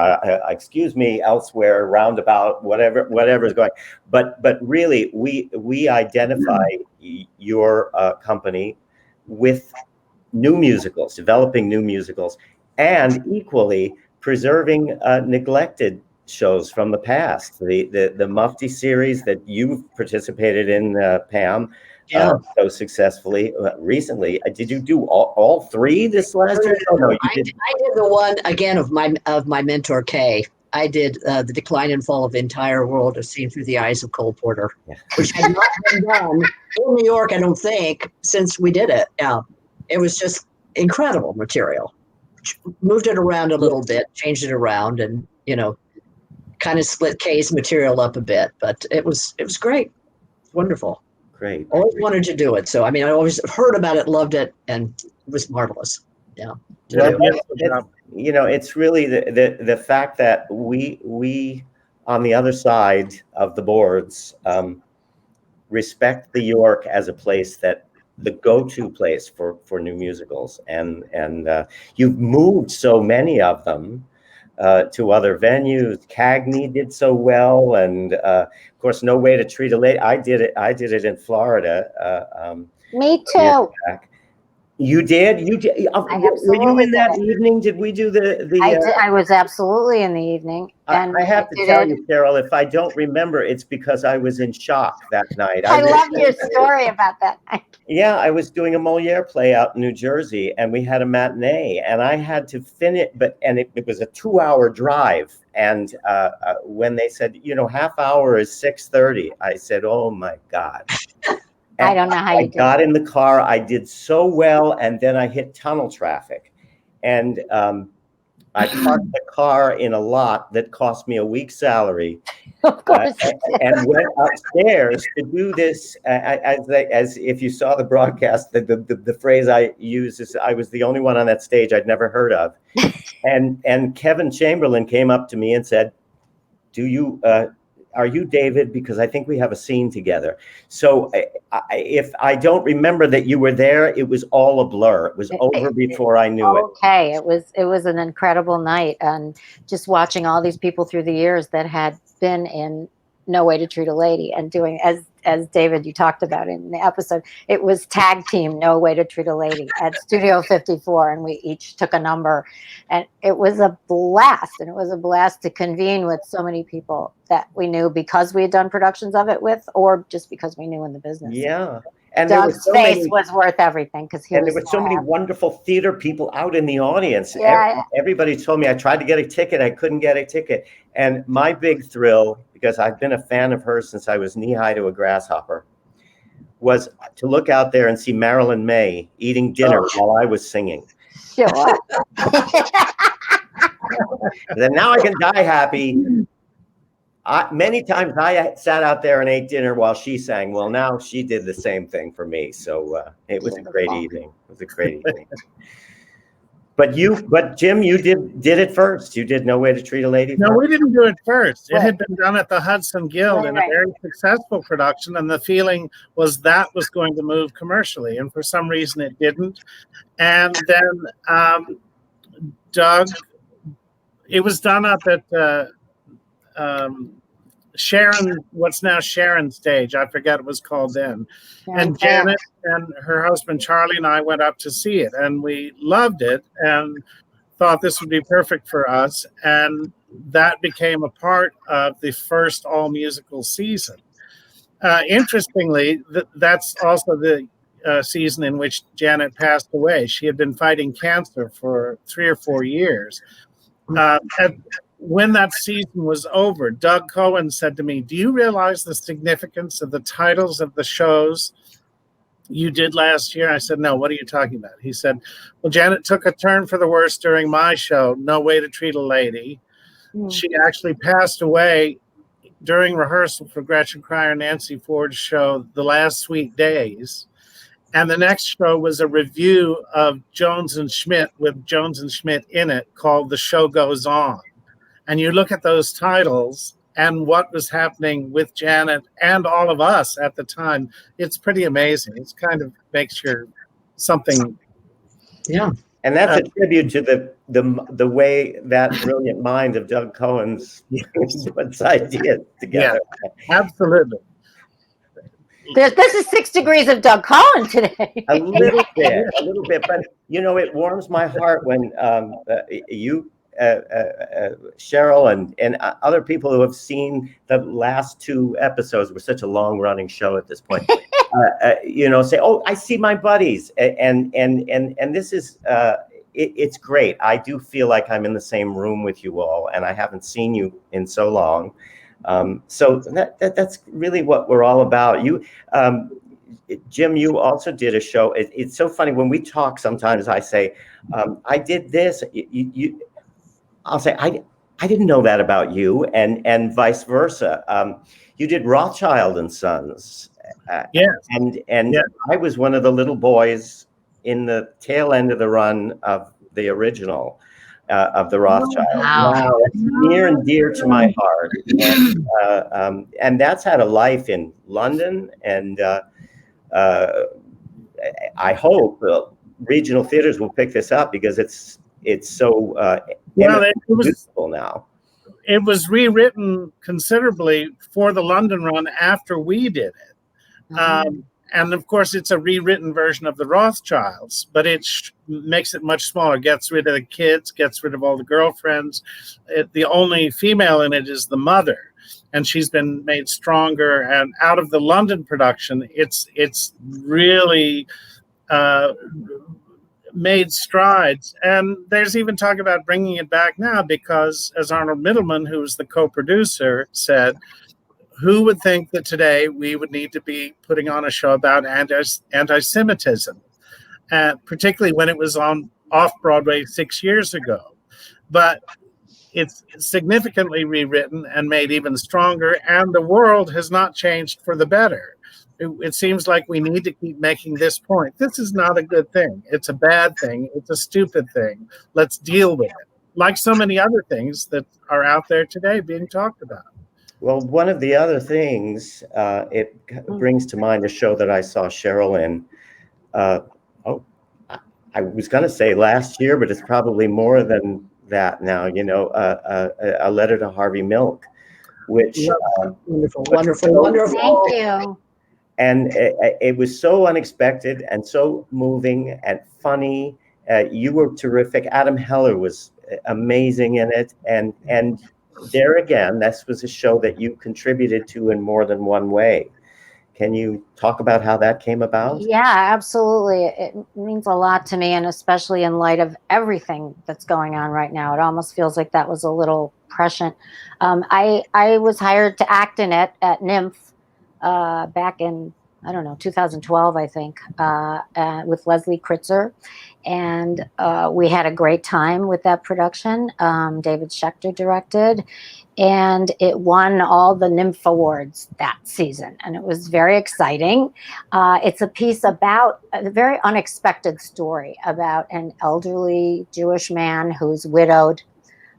excuse me, elsewhere, roundabout, whatever is going. But really, we identify your company with new musicals, developing new musicals, and equally preserving neglected shows from the past. The Mufti series that you've participated in, Pam, so successfully recently. Did you do all 3 this last year? Oh, no, I did the one again of my mentor Kay. I did The Decline and Fall of the Entire World as Seen Through the Eyes of Cole Porter, which had not been done in New York, I don't think, since we did it. It was just incredible material. Moved it around a little bit, changed it around, and kind of split Kay's material up a bit. But it was great, wonderful. Great. Always wanted to do it. So I always heard about it, loved it, and it was marvelous. Yeah. Well, it's really the fact that we on the other side of the boards respect the York as a place that the go-to place for new musicals, and you've moved so many of them to other venues. Cagney did so well, and of course, No Way to Treat a Lady. I did it in Florida. Me too. You did? You did? Were you in that evening? Did we do the I was absolutely in the evening. And I have to tell you, Cheryl, if I don't remember, it's because I was in shock that night. I love your story about that night. Yeah, I was doing a Moliere play out in New Jersey, and we had a matinee, and I had to finish, it was a 2-hour drive. And when they said, half hour is 6:30, I said, oh my God. And I don't know how you did. I got in the car. I did so well, and then I hit tunnel traffic, and I parked the car in a lot that cost me a week's salary, Of course. and went upstairs to do this. As if you saw the broadcast, the phrase I use is, I was the only one on that stage I'd never heard of, and Kevin Chamberlain came up to me and said, are you David? Because I think we have a scene together. So if I don't remember that you were there, it was all a blur. It was over before I knew it. Okay, it was an incredible night, and just watching all these people through the years that had been in No Way to Treat a Lady and doing, as David, you talked about in the episode, it was tag team No Way to Treat a Lady at Studio 54, and we each took a number, and it was a blast. And it was a blast to convene with so many people that we knew because we had done productions of it with, or just because we knew in the business. Yeah. And Doug's face was worth everything, because there were so many wonderful theater people out in the audience. Yeah. Everybody told me, I tried to get a ticket, I couldn't get a ticket. And my big thrill, because I've been a fan of hers since I was knee-high to a grasshopper, was to look out there and see Marilyn May eating dinner while I was singing. Sure. Then now I can die happy. Many times I sat out there and ate dinner while she sang. Well, now she did the same thing for me. So it was a great evening. It was a great evening. But Jim, you did it first. You did No Way to Treat a Lady. No, we didn't do it first. It had been done at the Hudson Guild in a very successful production, and the feeling was that was going to move commercially, and for some reason it didn't. And then Doug, it was done up at Sharon, what's now Sharon Stage, I forget it was called then. And Janet and her husband Charlie and I went up to see it, and we loved it and thought this would be perfect for us. And that became a part of the first all musical season. Interestingly, that's also the season in which Janet passed away. She had been fighting cancer for 3 or 4 years. When that season was over, Doug Cohen said to me, "Do you realize the significance of the titles of the shows you did last year?" I said, "No, what are you talking about?" He said, "Well, Janet took a turn for the worse during my show, No Way to Treat a Lady. She actually passed away during rehearsal for Gretchen Cryer Nancy Ford's show, The Last Sweet Days. And the next show was a review of Jones and Schmidt with Jones and Schmidt in it called The Show Goes On." And you look at those titles and what was happening with Janet and all of us at the time, it's pretty amazing. It's kind of makes your something. Yeah. And that's a tribute to the way that brilliant mind of Doug Cohen's puts ideas together. Yeah, absolutely. This is 6 degrees of Doug Cohen today. A little bit, but you know, it warms my heart when you, Cheryl, and other people who have seen the last 2 episodes. We're such a long-running show at this point. You know, say, "Oh, I see my buddies," and this is it's great. I do feel like I'm in the same room with you all, and I haven't seen you in so long. So that's really what we're all about. You, Jim, you also did a show. It's so funny when we talk. Sometimes I say, "I did this." I'll say, "I didn't know that about you," and vice versa. You did Rothschild and Sons. And I was one of the little boys in the tail end of the run of the original of the Rothschild. Wow, it's near and dear to my heart, and that's had a life in London, and I hope regional theaters will pick this up because it's so useful now. It was rewritten considerably for the London run after we did it. And of course, it's a rewritten version of the Rothschilds, but it makes it much smaller, gets rid of the kids, gets rid of all the girlfriends. The only female in it is the mother, and she's been made stronger. And out of the London production, it's really made strides. And there's even talk about bringing it back now because, as Arnold Middleman, who was the co-producer, said, who would think that today we would need to be putting on a show about anti-Semitism, particularly when it was on off-Broadway 6 years ago. But it's significantly rewritten and made even stronger, and the world has not changed for the better. It seems like we need to keep making this point. This is not a good thing. It's a bad thing. It's a stupid thing. Let's deal with it, like so many other things that are out there today being talked about. Well, one of the other things, it brings to mind a show that I saw Cheryl in. I was going to say last year, but it's probably more than that now. You know, A Letter to Harvey Milk, which wonderful. Thank you. And it was so unexpected and so moving and funny. You were terrific. Adam Heller was amazing in it, and there again, this was a show that you contributed to in more than one way. Can you talk about how that came about? Yeah, absolutely. It means a lot to me, and especially in light of everything that's going on right now. It almost feels like that was a little prescient. I was hired to act in it at NYMF back in, 2012, I think, with Leslie Kritzer. And we had a great time with that production. David Schechter directed, and it won all the NYMF awards that season. And it was very exciting. It's a piece about a very unexpected story about an elderly Jewish man who's widowed.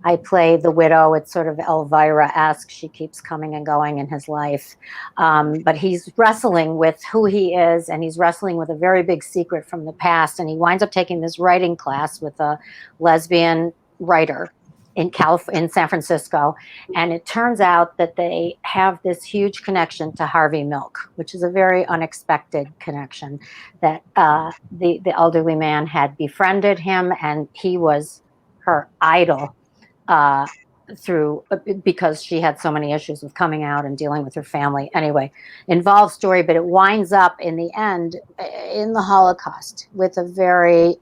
I play the widow. It's sort of Elvira-esque. She keeps coming and going in his life. But he's wrestling with who he is, and he's wrestling with a very big secret from the past. And he winds up taking this writing class with a lesbian writer. in San Francisco, and it turns out that they have this huge connection to Harvey Milk, which is a very unexpected connection. That the elderly man had befriended him, and he was her idol because she had so many issues with coming out and dealing with her family. Anyway, involved story, but it winds up in the end in the Holocaust with a very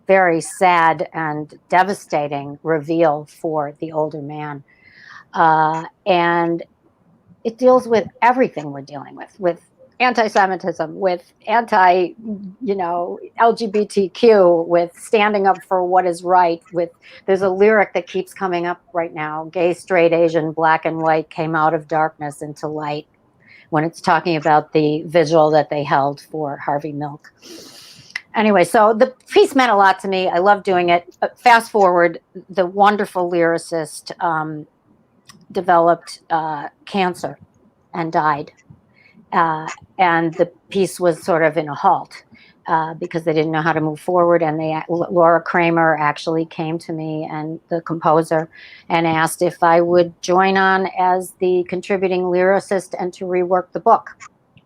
very sad and devastating reveal for the older man. And it deals with everything we're dealing with anti-Semitism, with LGBTQ, with standing up for what is right. There's a lyric that keeps coming up right now: gay, straight, Asian, black and white came out of darkness into light, when it's talking about the vigil that they held for Harvey Milk. Anyway, so the piece meant a lot to me. I love doing it. Fast forward, the wonderful lyricist developed cancer and died. And the piece was sort of in a halt because they didn't know how to move forward. And Laura Kramer actually came to me, and the composer, and asked if I would join on as the contributing lyricist and to rework the book,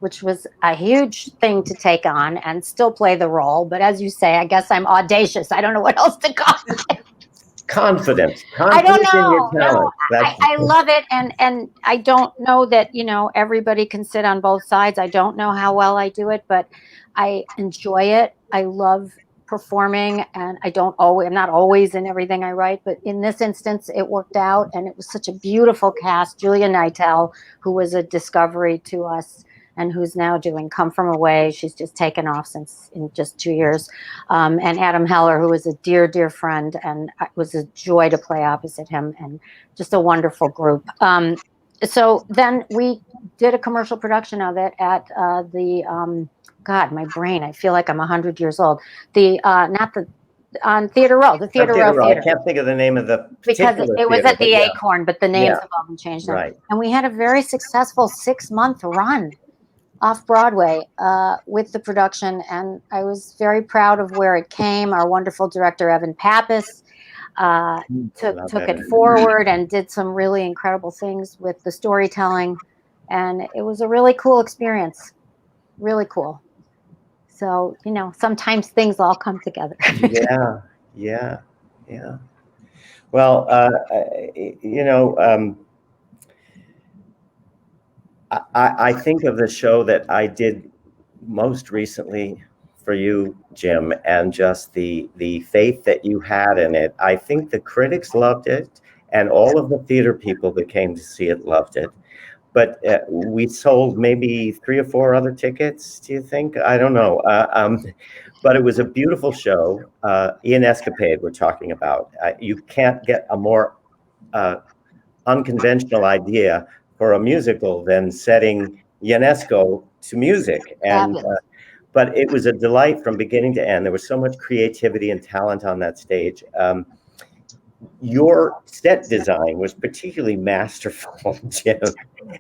which was a huge thing to take on and still play the role. But as you say, I guess I'm audacious. I don't know what else to call it. Confidence. I don't know. In your talent. I love it. And I don't know that, everybody can sit on both sides. I don't know how well I do it, but I enjoy it. I love performing, and I'm not always in everything I write, but in this instance, it worked out. And it was such a beautiful cast. Julia Nightel, who was a discovery to us, and who's now doing Come From Away. She's just taken off in just 2 years. And Adam Heller, who is a dear, dear friend, and it was a joy to play opposite him, and just a wonderful group. So then we did a commercial production of it at God, my brain, I feel like I'm 100 years old. On Theater Row, the Theater Row Theater. I can't think of the name of the because it was at the Acorn, but the names have all been changed now. Right. And we had a very successful 6-month run off-Broadway with the production, and I was very proud of where it came. Our wonderful director, Evan Pappas, took it forward and did some really incredible things with the storytelling, and it was a really cool experience. Really cool. So, sometimes things all come together. Yeah. Well, I think of the show that I did most recently for you, Jim, and just the faith that you had in it. I think the critics loved it, and all of the theater people that came to see it loved it. But we sold maybe 3 or 4 other tickets, do you think? I don't know. But it was a beautiful show. Ian Escapade we're talking about. You can't get a more unconventional idea for a musical than setting Ionesco to music. And but it was a delight from beginning to end. There was so much creativity and talent on that stage. Your set design was particularly masterful, Jim.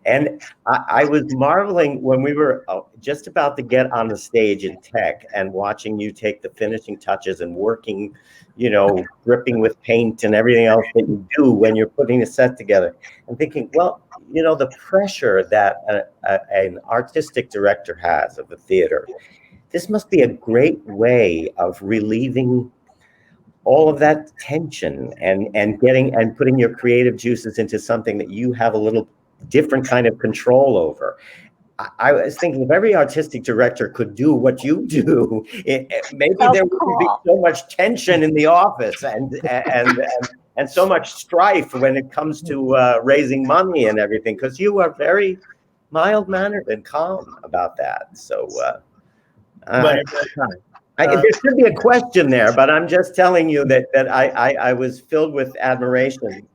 And I was marveling when we were just about to get on the stage in tech and watching you take the finishing touches and working, dripping with paint and everything else that you do when you're putting a set together, and thinking, well, the pressure that an artistic director has of a theater, this must be a great way of relieving all of that tension and putting your creative juices into something that you have a little different kind of control over. I was thinking if every artistic director could do what you do, maybe there wouldn't be so much tension in the office and so much strife when it comes to raising money and everything, because you are very mild-mannered and calm about that. So there should be a question there, but I'm just telling you that I was filled with admiration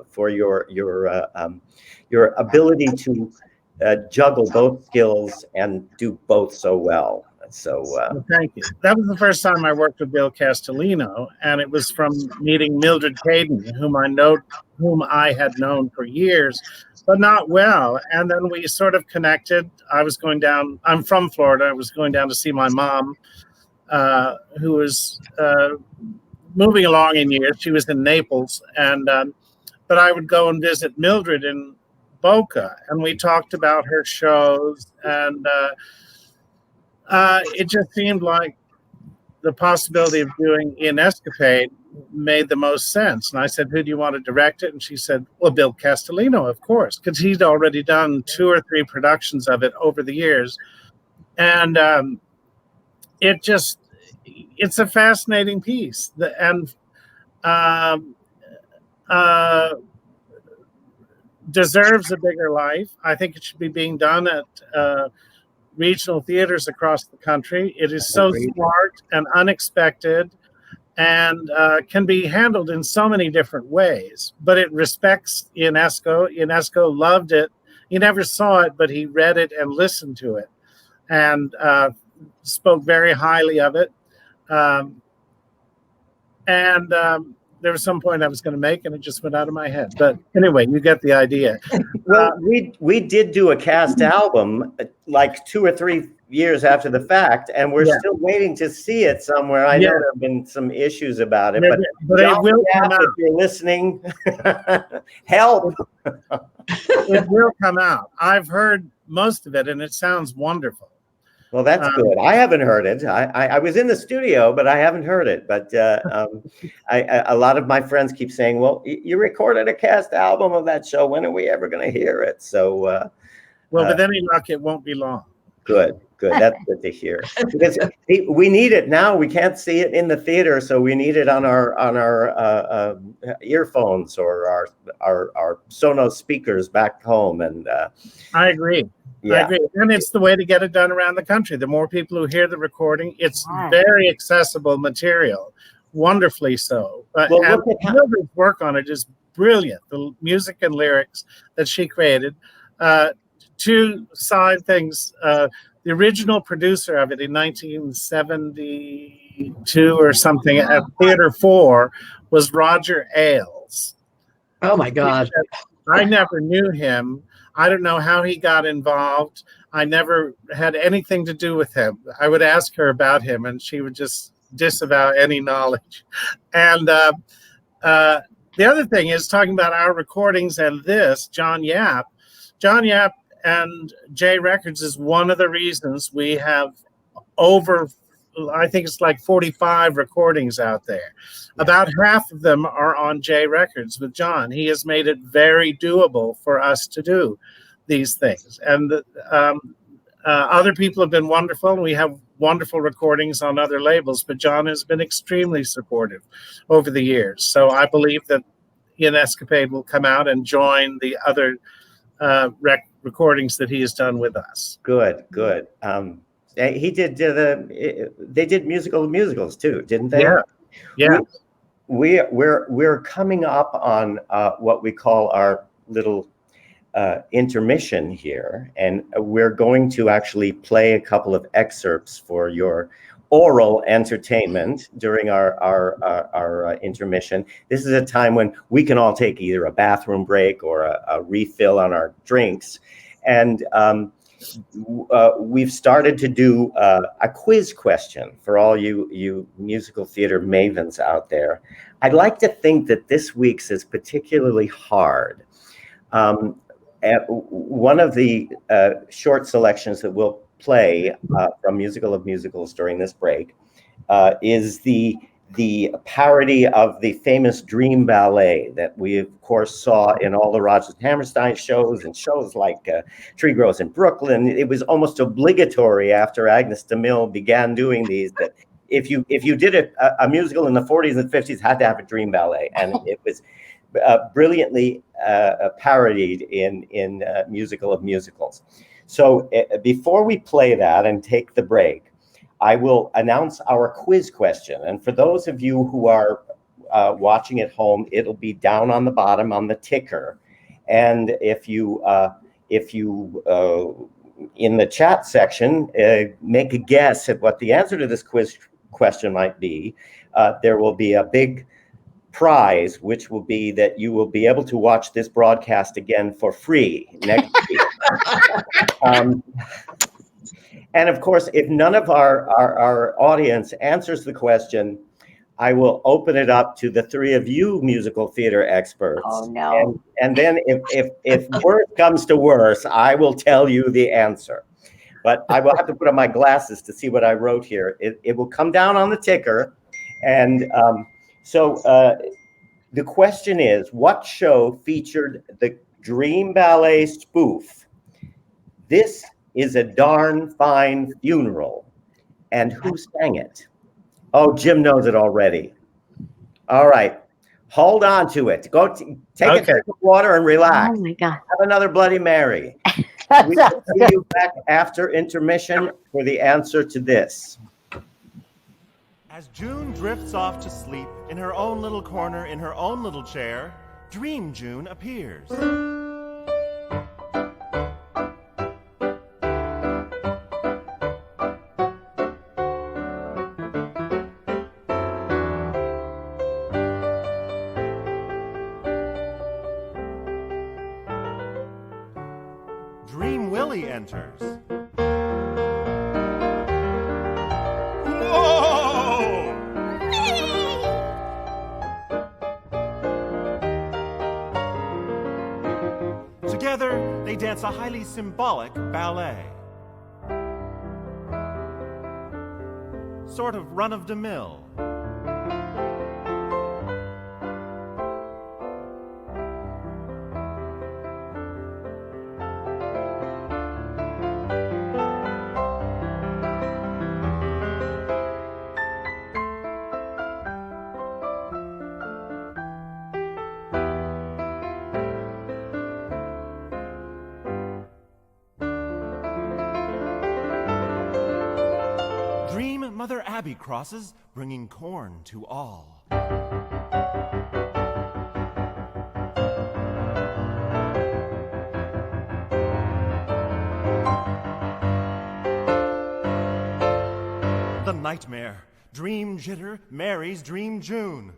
for your ability to juggle both skills and do both so well. So thank you. That was the first time I worked with Bill Castellino, and it was from meeting Mildred Caden, whom I had known for years, but not well. And then we sort of connected. I was going down. I'm from Florida. I was going down to see my mom, who was moving along in years. She was in Naples, and but I would go and visit Mildred in Boca, and we talked about her shows, and it just seemed like the possibility of doing In Escapade made the most sense. And I said, who do you want to direct it? And she said, well, Bill Castellino, of course, because he'd already done 2 or 3 productions of it over the years. And it's a fascinating piece. And deserves a bigger life. I think it should be being done at regional theaters across the country. It is so smart and unexpected, and can be handled in so many different ways. But it respects Ionesco. Ionesco loved it. He never saw it, but he read it and listened to it, and spoke very highly of it. There was some point I was going to make, and it just went out of my head. But anyway, you get the idea. Well, we did do a cast album like 2 or 3 years after the fact, and we're still waiting to see it somewhere. I know there have been some issues about it, but it will come out. If you're listening, help. It will come out. I've heard most of it, and it sounds wonderful. Well, that's good. I haven't heard it. I was in the studio, but I haven't heard it. But a lot of my friends keep saying, well, you recorded a cast album of that show. When are we ever going to hear it? So, with any luck, it won't be long. Good. That's good to hear. Because we need it now. We can't see it in the theater, so we need it on our earphones or our Sonos speakers back home. And I agree. I agree. And it's the way to get it done around the country. The more people who hear the recording, it's very accessible material, wonderfully so. And Mildred's work on it is brilliant. The music and lyrics that she created. 2 side things. The original producer of it in 1972 or something at Theater 4 was Roger Ailes. Oh, my God. I never knew him. I don't know how he got involved. I never had anything to do with him. I would ask her about him, and she would just disavow any knowledge. And the other thing is, talking about our recordings and this, John Yap and J Records is one of the reasons we have over, I think it's like 45 recordings out there. About half of them are on J Records with John. He has made it very doable for us to do these things. And other people have been wonderful, and we have wonderful recordings on other labels, but John has been extremely supportive over the years. So I believe that In Escapade will come out and join the other recordings that he has done with us. Good. He did they did musicals too, didn't they? Yeah. We're coming up on what we call our little intermission here, and we're going to actually play a couple of excerpts for your oral entertainment during our intermission. This is a time when we can all take either a bathroom break or a refill on our drinks, and we've started to do a quiz question for all you musical theater mavens out there. I'd like to think that this week's is particularly hard. One of the short selections that we'll play from Musical of Musicals during this break is the parody of the famous Dream Ballet that we, of course, saw in all the Rodgers and Hammerstein shows and shows like Tree Grows in Brooklyn. It was almost obligatory after Agnes DeMille began doing these that if you did a musical in the 40s and 50s, had to have a Dream Ballet, and it was brilliantly parodied in Musical of Musicals. So before we play that and take the break, I will announce our quiz question. And for those of you who are watching at home, it'll be down on the bottom on the ticker. And if you in the chat section, make a guess at what the answer to this quiz question might be, there will be a big prize, which will be that you will be able to watch this broadcast again for free next week. And of course, if none of our audience answers the question, I will open it up to the three of you musical theater experts. Oh, no. And then if worse comes to worse, I will tell you the answer. But I will have to put on my glasses to see what I wrote here. It will come down on the ticker. And so the question is, what show featured the Dream Ballet spoof? This is a darn fine funeral. And who sang it? Oh, Jim knows it already. All right. Hold on to it. Go take a drink of water and relax. Oh, my God. Have another Bloody Mary. We will see you back after intermission for the answer to this. As June drifts off to sleep in her own little corner in her own little chair, Dream June appears. Dream Willie enters. Whoa! Together, they dance a highly symbolic ballet. Sort of run-of-the-mill. Mother Abby crosses, bringing corn to all. The nightmare. Dream Jitter marries Dream June.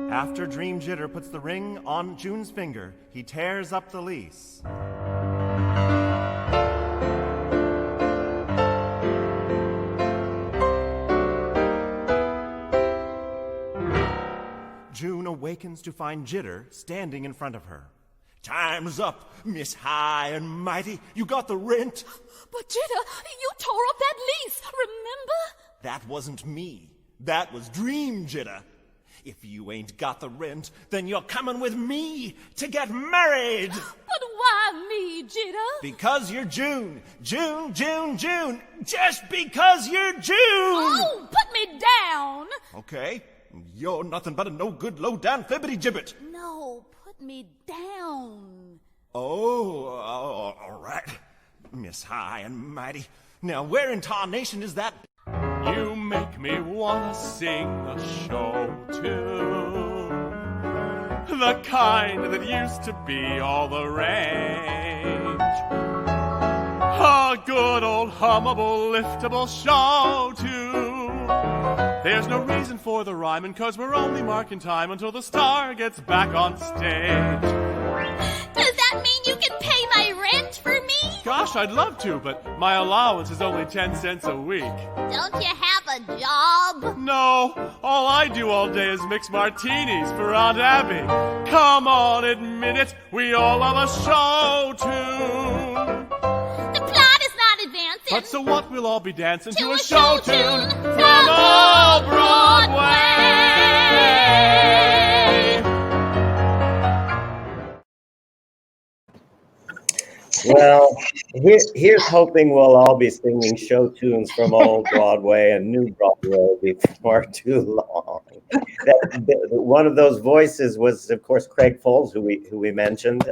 After Dream Jitter puts the ring on June's finger, he tears up the lease. June awakens to find Jitter standing in front of her. Time's up, Miss High and Mighty. You got the rent. But Jitter, you tore up that lease, remember? That wasn't me. That was Dream Jitter. If you ain't got the rent, then you're coming with me to get married. But why me, Jitter? Because you're June. June, June, June. Just because you're June. Oh, put me down. Okay. You're nothing but a no-good, low-down fibbity-gibbet. No, put me down. Oh, all right. Miss High and Mighty. Now, where in tarnation is that? You make me wanna sing a show tune, the kind that used to be all the rage. A good old hummable, liftable show tune. There's no reason for the rhyming, 'cause we're only marking time until the star gets back on stage. Does that mean you can pay my rent for me? Gosh, I'd love to, but my allowance is only 10 cents a week. Don't you have a job? No, all I do all day is mix martinis for Aunt Abby. Come on, admit it, we all love a show tune. The plot is not advancing. But so what, we'll all be dancing to a show tune from off-Broadway. Well, here's hoping we'll all be singing show tunes from old Broadway and new Broadway before too long. One of those voices was, of course, Craig Foles, who we mentioned.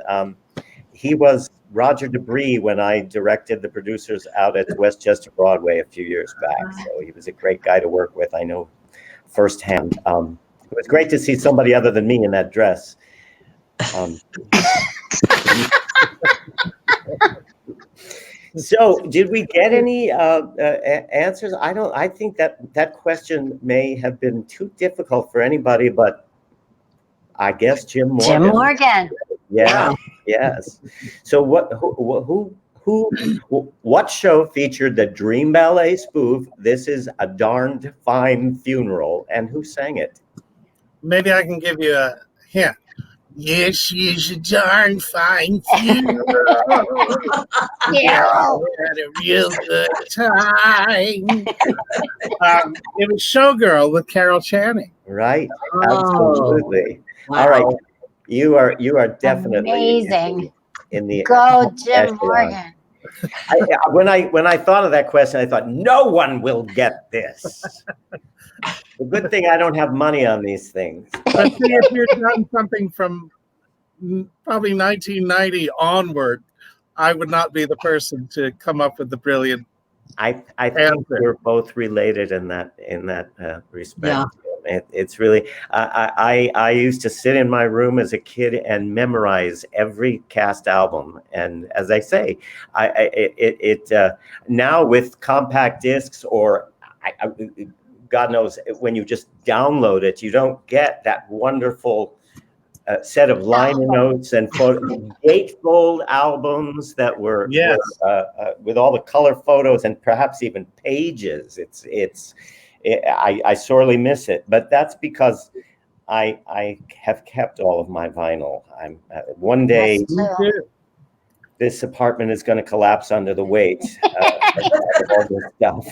He was Roger Debris when I directed the producers out at Westchester Broadway a few years back. So he was a great guy to work with. I know firsthand. It was great to see somebody other than me in that dress. So, did we get any answers? I think that question may have been too difficult for anybody but I guess Jim Morgan. Jim Morgan. Yeah. Yes. So what show featured the Dream Ballet spoof, "This Is a Darned Fine Funeral," and who sang it? Maybe I can give you a hint. Yes, she's a darn fine funeral. Carol. Had a real good time. It was Showgirl with Carol Channing. Right. Oh, Absolutely. wow. All right. You are definitely Amazing. in the Go, Jim echelon. Morgan. When I thought of that question, I thought no one will get this. The good thing I don't have money on these things. But see, if you'd done something from probably 1990 onward, I would not be the person to come up with the brilliant. I think answer. we're both related in that respect. Yeah. It's really I used to sit in my room as a kid and memorize every cast album, and as I say, now with compact discs or God knows when you just download it, you don't get that wonderful set of liner notes and gatefold albums that were with all the color photos and perhaps even pages. I sorely miss it, but that's because I have kept all of my vinyl. One day this apartment is going to collapse under the weight of all this stuff.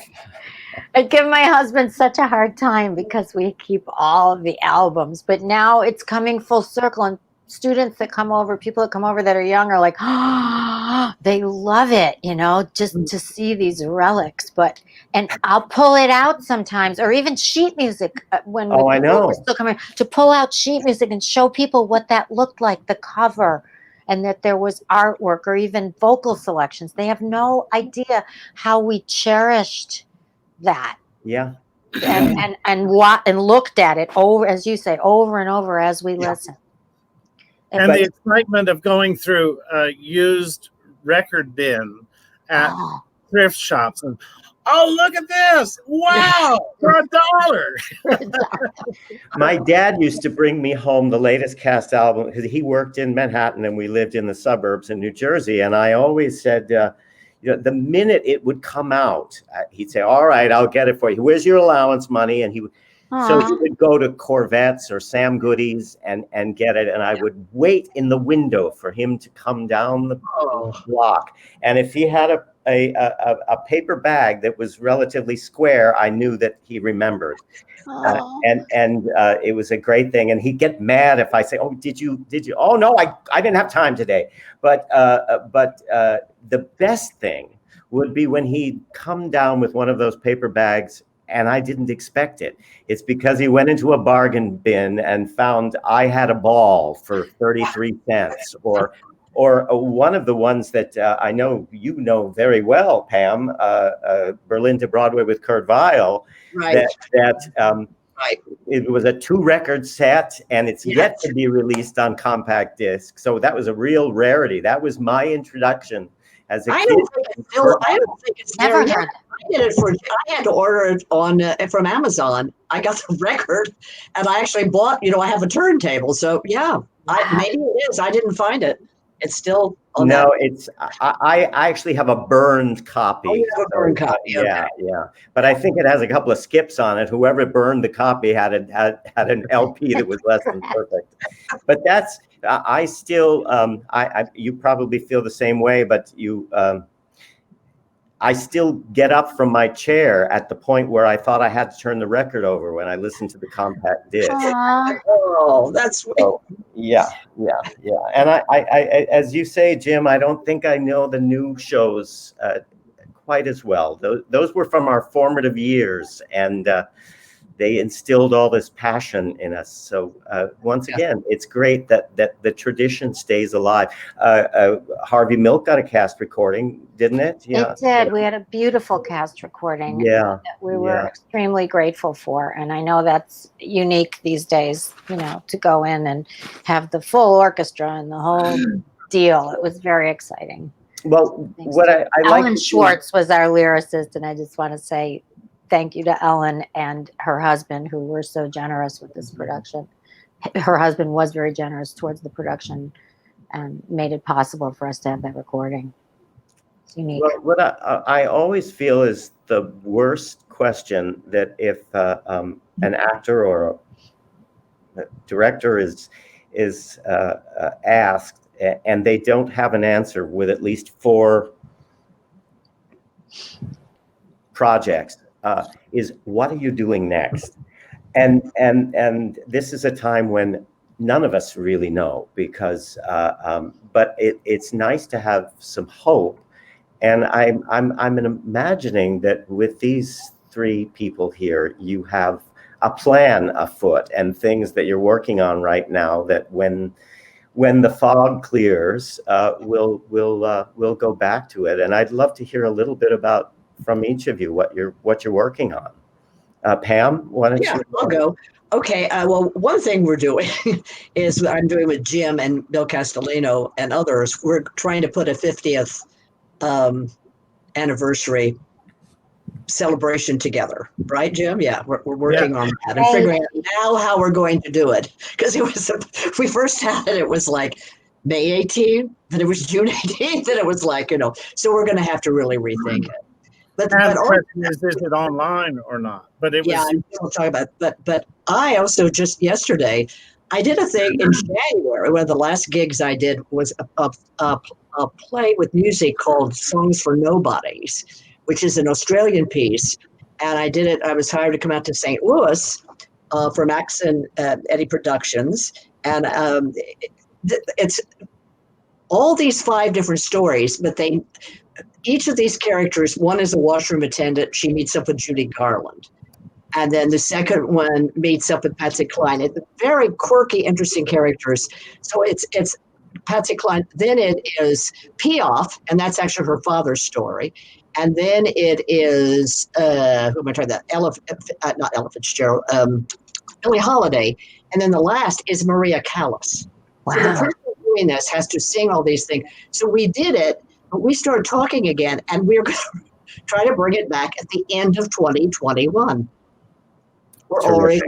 I give my husband such a hard time because we keep all of the albums, but now it's coming full circle, and students that come over, people that come over that are young are like, oh, they love it, just to see these relics. And I'll pull it out sometimes, or even sheet music when I know. We're still coming to pull out sheet music and show people what that looked like, the cover, and that there was artwork or even vocal selections. They have no idea how we cherished that. Yeah. And looked at it over, as you say, over and over as we listen. And the excitement of going through a used record bin at thrift shops and, oh, look at this. Wow, for $1. My dad used to bring me home the latest cast album because he worked in Manhattan and we lived in the suburbs in New Jersey. And I always said, the minute it would come out, he'd say, all right, I'll get it for you. Where's your allowance money? And so he would go to Corvettes or Sam Goody's and get it. And I would wait in the window for him to come down the block. And if he had a paper bag that was relatively square, I knew that he remembered. And it was a great thing. And he'd get mad if I say, oh, did you? Oh, no, I didn't have time today. But the best thing would be when he'd come down with one of those paper bags and I didn't expect it. It's because he went into a bargain bin and found I Had a Ball for 33 cents or one of the ones that I know you know very well, Pam, Berlin to Broadway with Kurt Weill. Right. It was a 2-record set, and it's yet to be released on compact disc. So that was a real rarity. That was my introduction as a kid. I don't think it's there yet. I had to order it from Amazon. I got the record, and I actually bought. I have a turntable, so maybe it is. I didn't find it. It's still on I actually have a burned copy. Oh, you have a burned copy. Yeah. But I think it has a couple of skips on it. Whoever burned the copy had an LP that was less than perfect. But that's I still you probably feel the same way, but I still get up from my chair at the point where I thought I had to turn the record over when I listened to the compact disc. Oh, that's sweet. So, yeah. And I, as you say, Jim, I don't think I know the new shows quite as well. Those were from our formative years, and they instilled all this passion in us. So once again, it's great that the tradition stays alive. Harvey Milk got a cast recording, didn't it? Yeah. It did. We had a beautiful cast recording that we were extremely grateful for. And I know that's unique these days, to go in and have the full orchestra and the whole deal. It was very exciting. Well, what I like. Ellen Schwartz was our lyricist, and I just want to say thank you to Ellen and her husband, who were so generous with this production. her husband was very generous towards the production and made it possible for us to have that recording. It's unique. Well, what I always feel is the worst question that if an actor or a director is asked and they don't have an answer with at least 4 projects, is what are you doing next? And this is a time when none of us really know, because but it's nice to have some hope. And I'm imagining that with these 3 people here, you have a plan afoot and things that you're working on right now that when the fog clears, we'll go back to it. And I'd love to hear a little bit about from each of you what you're working on. Pam, why don't you? I'll go. Okay. Well, one thing we're doing is I'm doing with Jim and Bill Castellino and others. We're trying to put a 50th anniversary celebration together, right, Jim? Yeah, we're working on that and figuring out now how we're going to do it, because it was we first had it was like May 18th, then it was June 18th, and it was like, so we're going to have to really rethink it. But the question is it online or not? But it was. We'll talk about it. But I also just yesterday I did a thing in January. One of the last gigs I did was a play with music called Songs for Nobodies, which is an Australian piece. And I did it. I was hired to come out to St. Louis for Max and Eddie Productions. And it's all these 5 different stories, but each of these characters, one is a washroom attendant. She meets up with Judy Garland. And then the second one meets up with Patsy Cline. It's very quirky, interesting characters. So it's Patsy Cline. Then it is Piaf, and that's actually her father's story. And then it is, who am I trying that? Not Ella Fitzgerald, Billie Holiday. And then the last is Maria Callas. Wow. So the person doing this has to sing all these things. So we did it, but we started talking again, and we're going to try to bring it back at the end of 2021. We're already,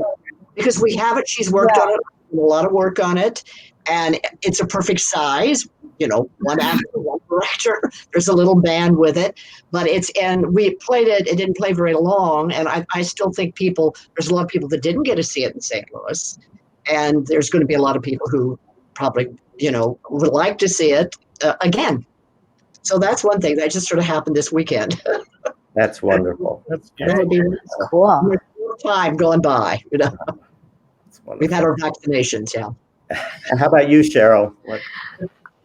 because we have it. She's worked on it, a lot of work on it, and it's a perfect size. One actor, one director. There's a little band with it, but and we played it. It didn't play very long, and I still think there's a lot of people that didn't get to see it in St. Louis, and there's going to be a lot of people who probably would like to see it again. So that's one thing that just sort of happened this weekend. That's wonderful. That's cool. Time going by, We've had our vaccinations, And how about you, Cheryl?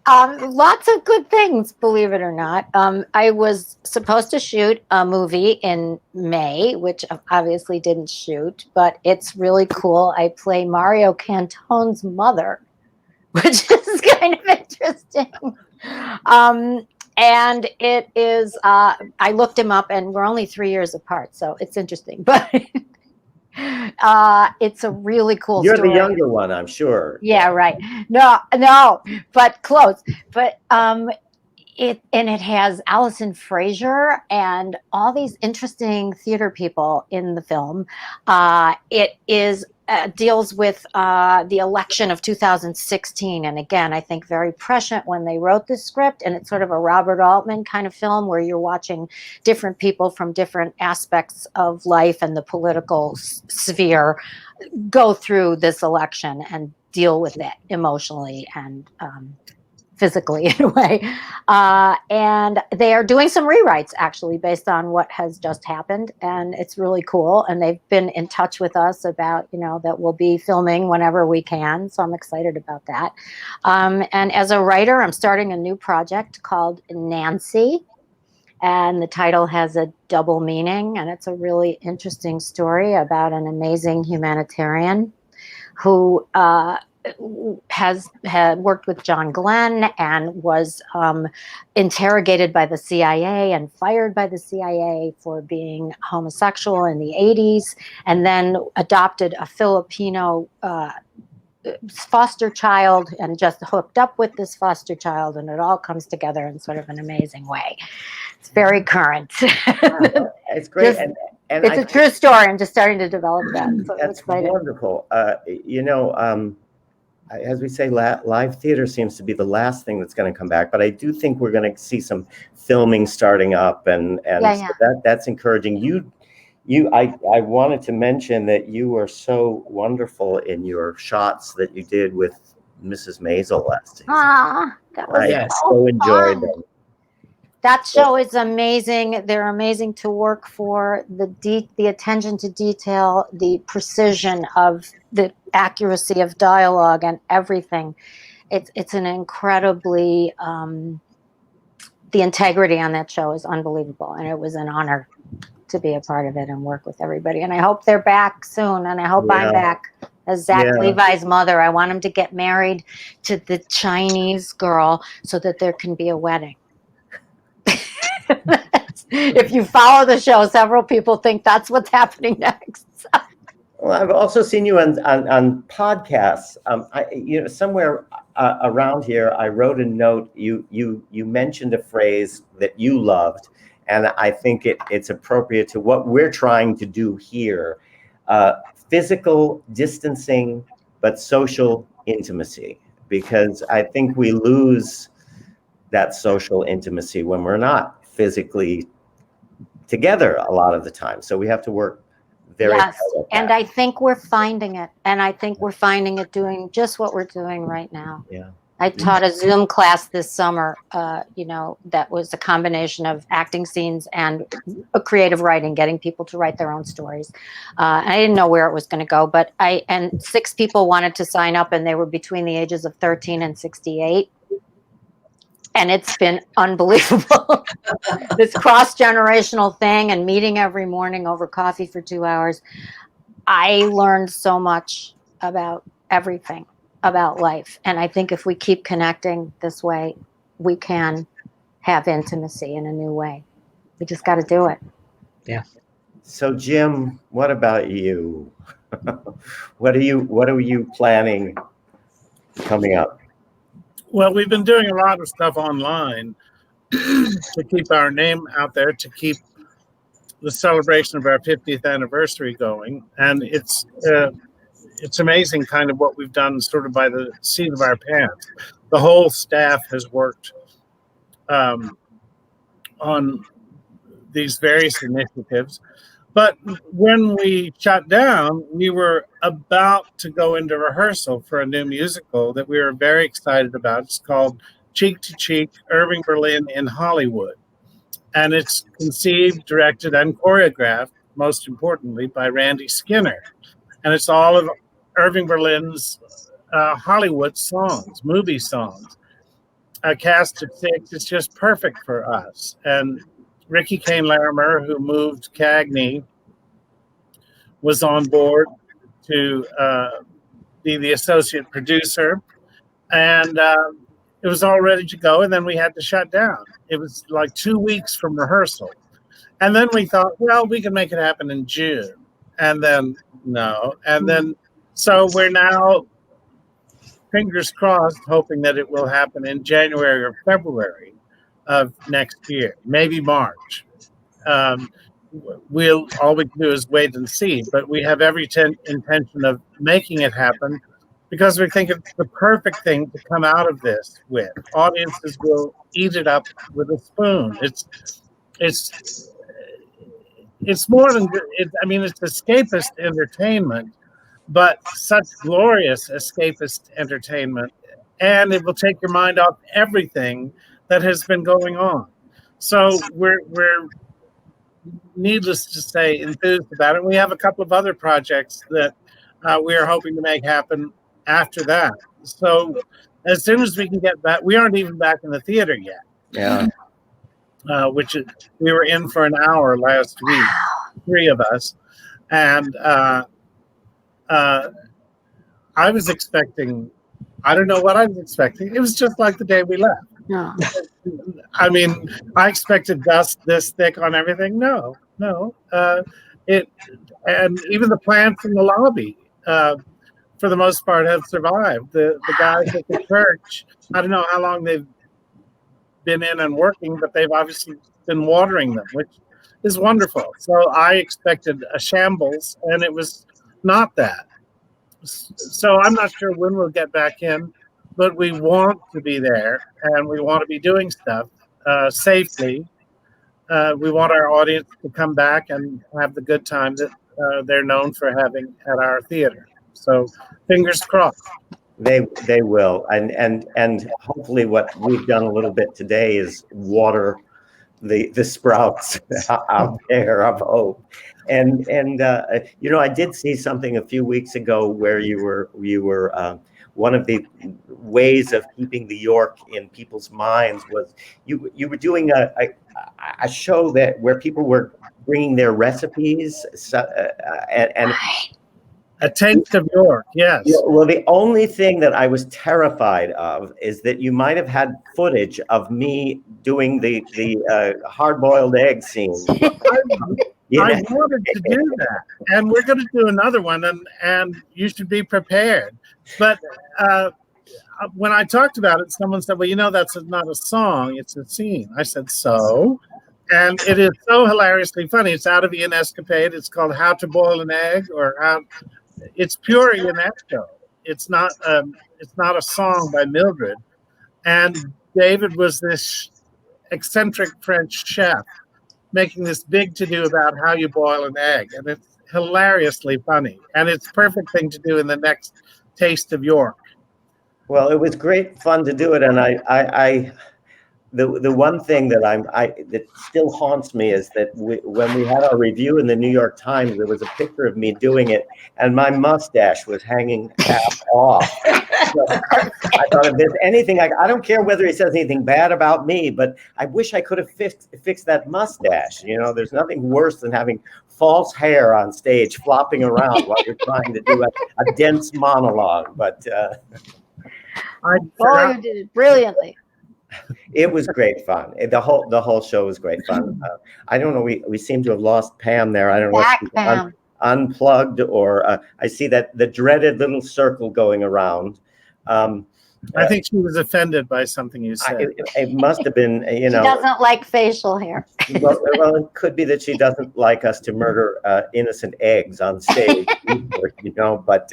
Lots of good things, believe it or not. I was supposed to shoot a movie in May, which obviously didn't shoot, but it's really cool. I play Mario Cantone's mother, which is kind of interesting. And it is, I looked him up, and we're only 3 years apart, so it's interesting. But it's a really cool You're story. the younger one, I'm sure. Yeah, right. No, but close. But it has Allison Fraser and all these interesting theater people in the film. It is deals with the election of 2016, and again, I think very prescient when they wrote the script. And it's sort of a Robert Altman kind of film where you're watching different people from different aspects of life and the political sphere go through this election and deal with it emotionally and physically in a way. And they are doing some rewrites actually based on what has just happened. And it's really cool. And they've been in touch with us about, that we'll be filming whenever we can. So I'm excited about that. And as a writer, I'm starting a new project called Nancy. And the title has a double meaning. And it's a really interesting story about an amazing humanitarian who had worked with John Glenn and was interrogated by the CIA and fired by the CIA for being homosexual in the 80s, and then adopted a Filipino foster child and just hooked up with this foster child, and it all comes together in sort of an amazing way. It's very current. It's great. And It's a true story. I'm just starting to develop that. So that's excited. wonderful. As we say, live theater seems to be the last thing that's going to come back. But I do think we're going to see some filming starting up, and So that's encouraging. I wanted to mention that you were so wonderful in your shots that you did with Mrs. Maisel last season. That was so enjoyed them. That show is amazing. They're amazing to work for. The attention to detail, the precision of the accuracy of dialogue and everything. It's an incredibly the integrity on that show is unbelievable, and it was an honor to be a part of it and work with everybody. And I hope they're back soon, and I hope I'm back as Zach Levi's mother. I want him to get married to the Chinese girl so that there can be a wedding. If you follow the show, several people think that's what's happening next. Well, I've also seen you on podcasts. Somewhere around here, I wrote a note. You mentioned a phrase that you loved, and I think it's appropriate to what we're trying to do here: physical distancing, but social intimacy. Because I think we lose that social intimacy when we're not physically together a lot of the time. So we have to work very hard at that. And I think we're finding it. And I think we're finding it doing just what we're doing right now. Yeah. I taught a Zoom class this summer, that was a combination of acting scenes and a creative writing, getting people to write their own stories. I didn't know where it was going to go, but 6 people wanted to sign up, and they were between the ages of 13 and 68. And it's been unbelievable. This cross-generational thing and meeting every morning over coffee for 2 hours. I learned so much about everything, about life. And I think if we keep connecting this way, we can have intimacy in a new way. We just got to do it. Yeah. So Jim, what about you? What are you planning coming up? Well, we've been doing a lot of stuff online to keep our name out there, to keep the celebration of our 50th anniversary going. And it's amazing kind of what we've done sort of by the seat of our pants. The whole staff has worked on these various initiatives. But when we shut down, we were about to go into rehearsal for a new musical that we were very excited about. It's called Cheek to Cheek, Irving Berlin in Hollywood. And it's conceived, directed, and choreographed, most importantly, by Randy Skinner. And it's all of Irving Berlin's Hollywood songs, movie songs. A cast of 6, it's just perfect for us. And Ricky Kane Larimer, who moved Cagney, was on board to be the associate producer. And it was all ready to go. And then we had to shut down. It was like 2 weeks from rehearsal. And then we thought, well, we can make it happen in June. And then, no. And then, so we're now, fingers crossed, hoping that it will happen in January or February of next year, maybe March. All we can do is wait and see, but we have every intention of making it happen because we think it's the perfect thing to come out of this with. Audiences will eat it up with a spoon. It's more than it's escapist entertainment, but such glorious escapist entertainment, and it will take your mind off everything that has been going on. So we're needless to say enthused about it. We have a couple of other projects that we are hoping to make happen after that. So as soon as we can get back, we aren't even back in the theater yet. Yeah. We were in for an hour last week, 3 of us, and I was expecting, I don't know what I was expecting. It was just like the day we left. No. I mean, I expected dust this thick on everything. No. And even the plants in the lobby, for the most part, have survived. The guys at the church, I don't know how long they've been in and working, but they've obviously been watering them, which is wonderful. So I expected a shambles, and it was not that. So I'm not sure when we'll get back in, but we want to be there, and we want to be doing stuff safely. We want our audience to come back and have the good time that they're known for having at our theater. So fingers crossed. They will, and hopefully what we've done a little bit today is water the sprouts out there of hope. And you know, I did see something a few weeks ago where you were one of the ways of keeping the York in people's minds was you were doing a show where people were bringing their recipes and a taste of York, yes. Well, the only thing that I was terrified of is that you might have had footage of me doing the hard-boiled egg scene. I wanted to do that, and we're going to do another one, and you should be prepared. But when I talked about it, someone said, "Well, you know, that's not a song; it's a scene." I said, "So." And it is so hilariously funny. It's out of Ian Escapade. It's called "How to Boil an Egg," or how. It's pure Ionesco. It's not a song by Mildred. And David was this eccentric French chef making this big to-do about how you boil an egg. And it's hilariously funny. And it's a perfect thing to do in the next Taste of York. Well, it was great fun to do it. And the one thing that that still haunts me is that when we had our review in the New York Times, there was a picture of me doing it, and my mustache was hanging half off. So I thought, if there's anything, I don't care whether he says anything bad about me, but I wish I could have fixed that mustache. You know, there's nothing worse than having false hair on stage flopping around while you're trying to do a dense monologue. But you did it brilliantly. It was great fun. The whole show was great fun. I don't know. We seem to have lost Pam there. I don't know if she's unplugged or I see that the dreaded little circle going around. I think she was offended by something you said. It must have been, you know. She doesn't like facial hair. Well, it could be that she doesn't like us to murder innocent eggs on stage, either, you know. But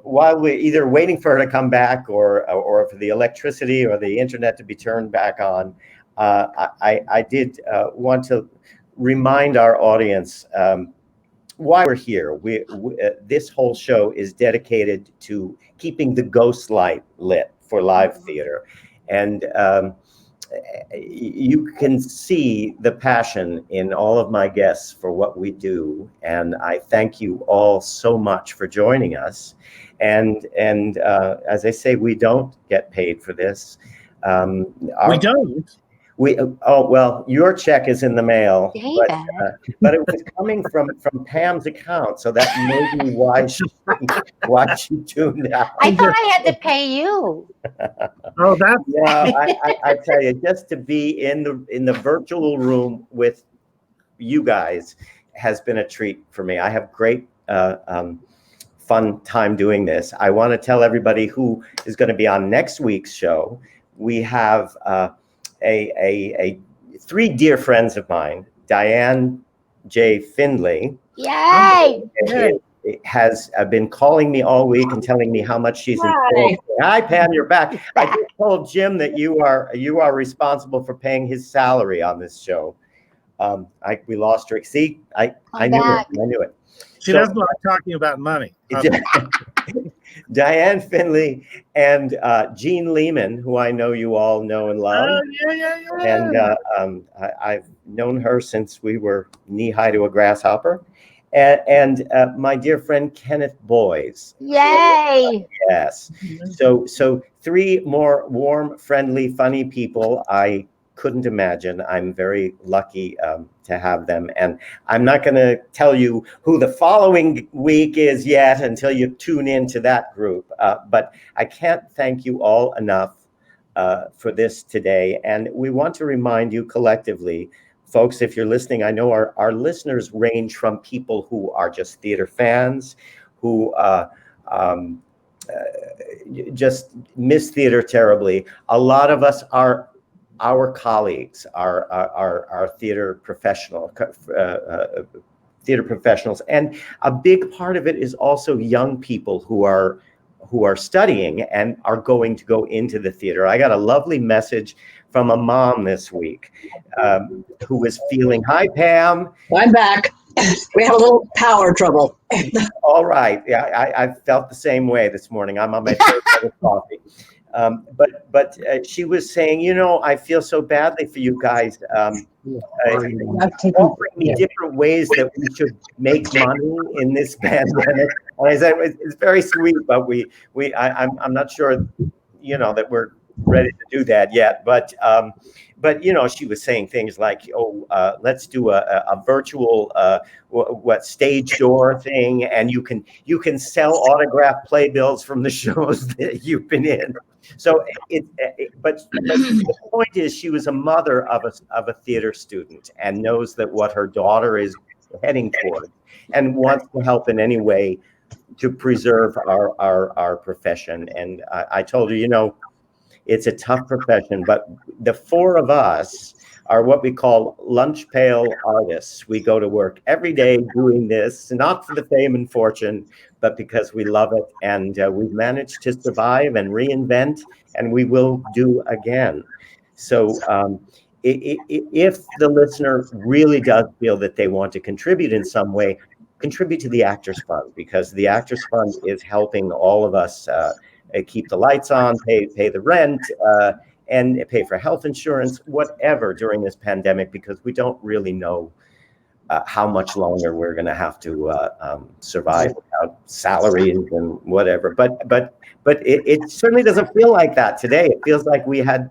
while we're either waiting for her to come back or for the electricity or the internet to be turned back on, I did want to remind our audience why we're here. This whole show is dedicated to keeping the ghost light lit for live theater. And you can see the passion in all of my guests for what we do. And I thank you all so much for joining us. And as I say, we don't get paid for this. We don't. Well, your check is in the mail, but it was coming from Pam's account, so that may be why she tuned out. I thought I had to pay you. Oh, that's I tell you, just to be in the virtual room with you guys has been a treat for me. I have great fun time doing this. I want to tell everybody who is going to be on next week's show. We have three dear friends of mine, Diane J. Findlay. Yay! Has been calling me all week and telling me how much she's enjoyed. Hi, Pam, you're back. I just told Jim that you are responsible for paying his salary on this show. We lost her. See, I knew it. I knew it. She doesn't like talking about money. Diane Findlay and Jean Lehman, who I know you all know and love. Oh, yeah. And I've known her since we were knee-high to a grasshopper. And my dear friend Kenneth Boys. Yay! Yes. So three more warm, friendly, funny people I couldn't imagine. I'm very lucky to have them. And I'm not going to tell you who the following week is yet until you tune into that group. But I can't thank you all enough for this today. And we want to remind you collectively, folks, if you're listening, I know our listeners range from people who are just theater fans, who just miss theater terribly. A lot of us are our colleagues, our theater professionals, and a big part of it is also young people who are studying and are going to go into the theater. I got a lovely message from a mom this week who was feeling, hi, Pam. I'm back. We had a little power trouble. All right. Yeah, I felt the same way this morning. I'm on my third cup of coffee. But she was saying, you know, I feel so badly for you guys. Offering me different ways that we should make money in this pandemic. And I said, it's very sweet, but I'm not sure, you know, that we're ready to do that yet. But you know, she was saying things like, let's do a virtual stage door thing, and you can sell autographed playbills from the shows that you've been in. So but the point is, she was a mother of a theater student and knows that what her daughter is heading toward, and wants to help in any way to preserve our profession. And I told her, you know, it's a tough profession, but the four of us are what we call lunch pail artists. We go to work every day doing this, not for the fame and fortune, but because we love it. And we've managed to survive and reinvent, and we will do again. So if the listener really does feel that they want to contribute in some way, contribute to the Actors Fund, because the Actors Fund is helping all of us keep the lights on, pay the rent, and pay for health insurance, whatever, during this pandemic, because we don't really know how much longer we're going to have to survive without salaries and whatever. But it certainly doesn't feel like that today. It feels like we had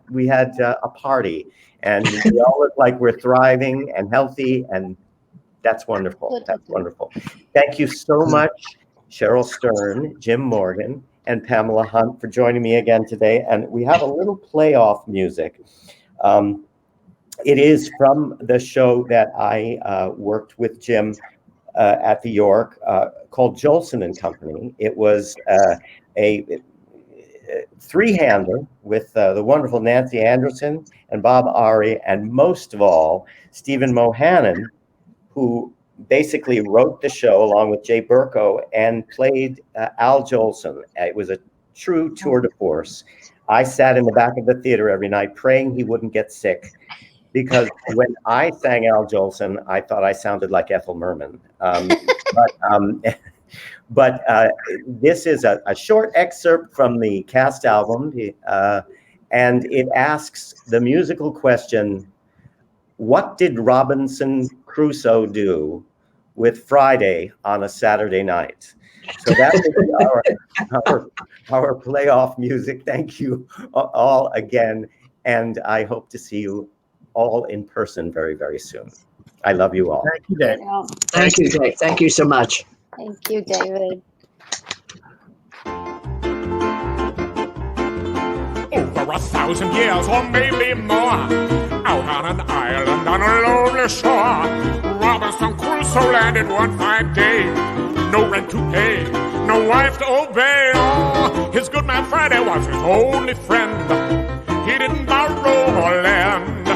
a party, and we all look like we're thriving and healthy, and that's wonderful. That's wonderful. Thank you so much, Cheryl Stern, Jim Morgan, and Pamela Hunt, for joining me again today. And we have a little playoff music. It is from the show that I worked with Jim at the York, called Jolson and Company. It was a three-hander with the wonderful Nancy Anderson and Bob Ari, and most of all, Stephen Mohannan, who basically wrote the show along with Jay Burko and played Al Jolson. It was a true tour de force. I sat in the back of the theater every night praying he wouldn't get sick, because when I sang Al Jolson, I thought I sounded like Ethel Merman. But this is a short excerpt from the cast album, and it asks the musical question, what did Robinson Crusoe do with Friday on a Saturday night? So that is our playoff music. Thank you all again, and I hope to see you all in person very, very soon. I love you all. Thank you, Dave. Thank you, Dave. Thank you so much. Thank you, David. Over 1,000 years or maybe more, out on an island on a lonely shore, Robinson Crusoe landed one fine day. No rent to pay, no wife to obey. Oh, his good man Friday was his only friend. He didn't borrow or lend.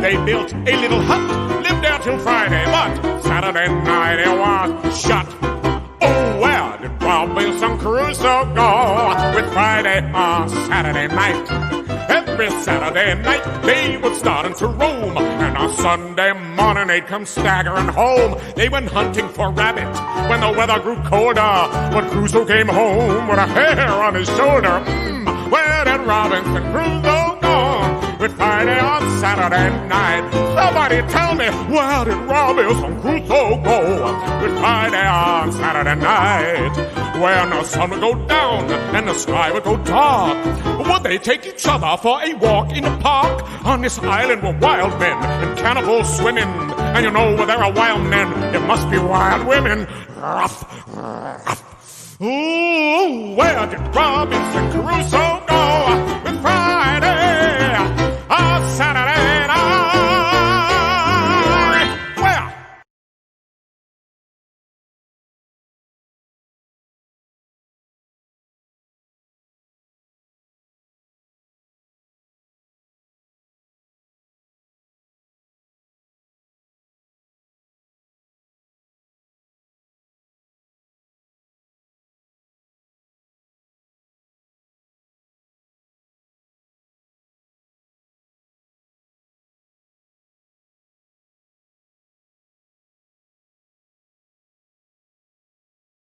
They built a little hut, lived there till Friday, but Saturday night it was shut. Oh, where did Robinson Crusoe go with Friday on Saturday night? Every Saturday night they would start into roam, and on Sunday morning they'd come staggering home. They went hunting for rabbit when the weather grew colder, but Crusoe came home with a hair on his shoulder. Where did Robinson Crusoe go with Friday on Saturday night? Somebody tell me, where did Robinson Crusoe go with Friday on Saturday night? When the sun would go down and the sky would go dark, would they take each other for a walk in the park? On this island were wild men and cannibals swimming, and you know where there are wild men, there must be wild women. Ruff, ruff. Ooh, where did Robinson Crusoe go with Friday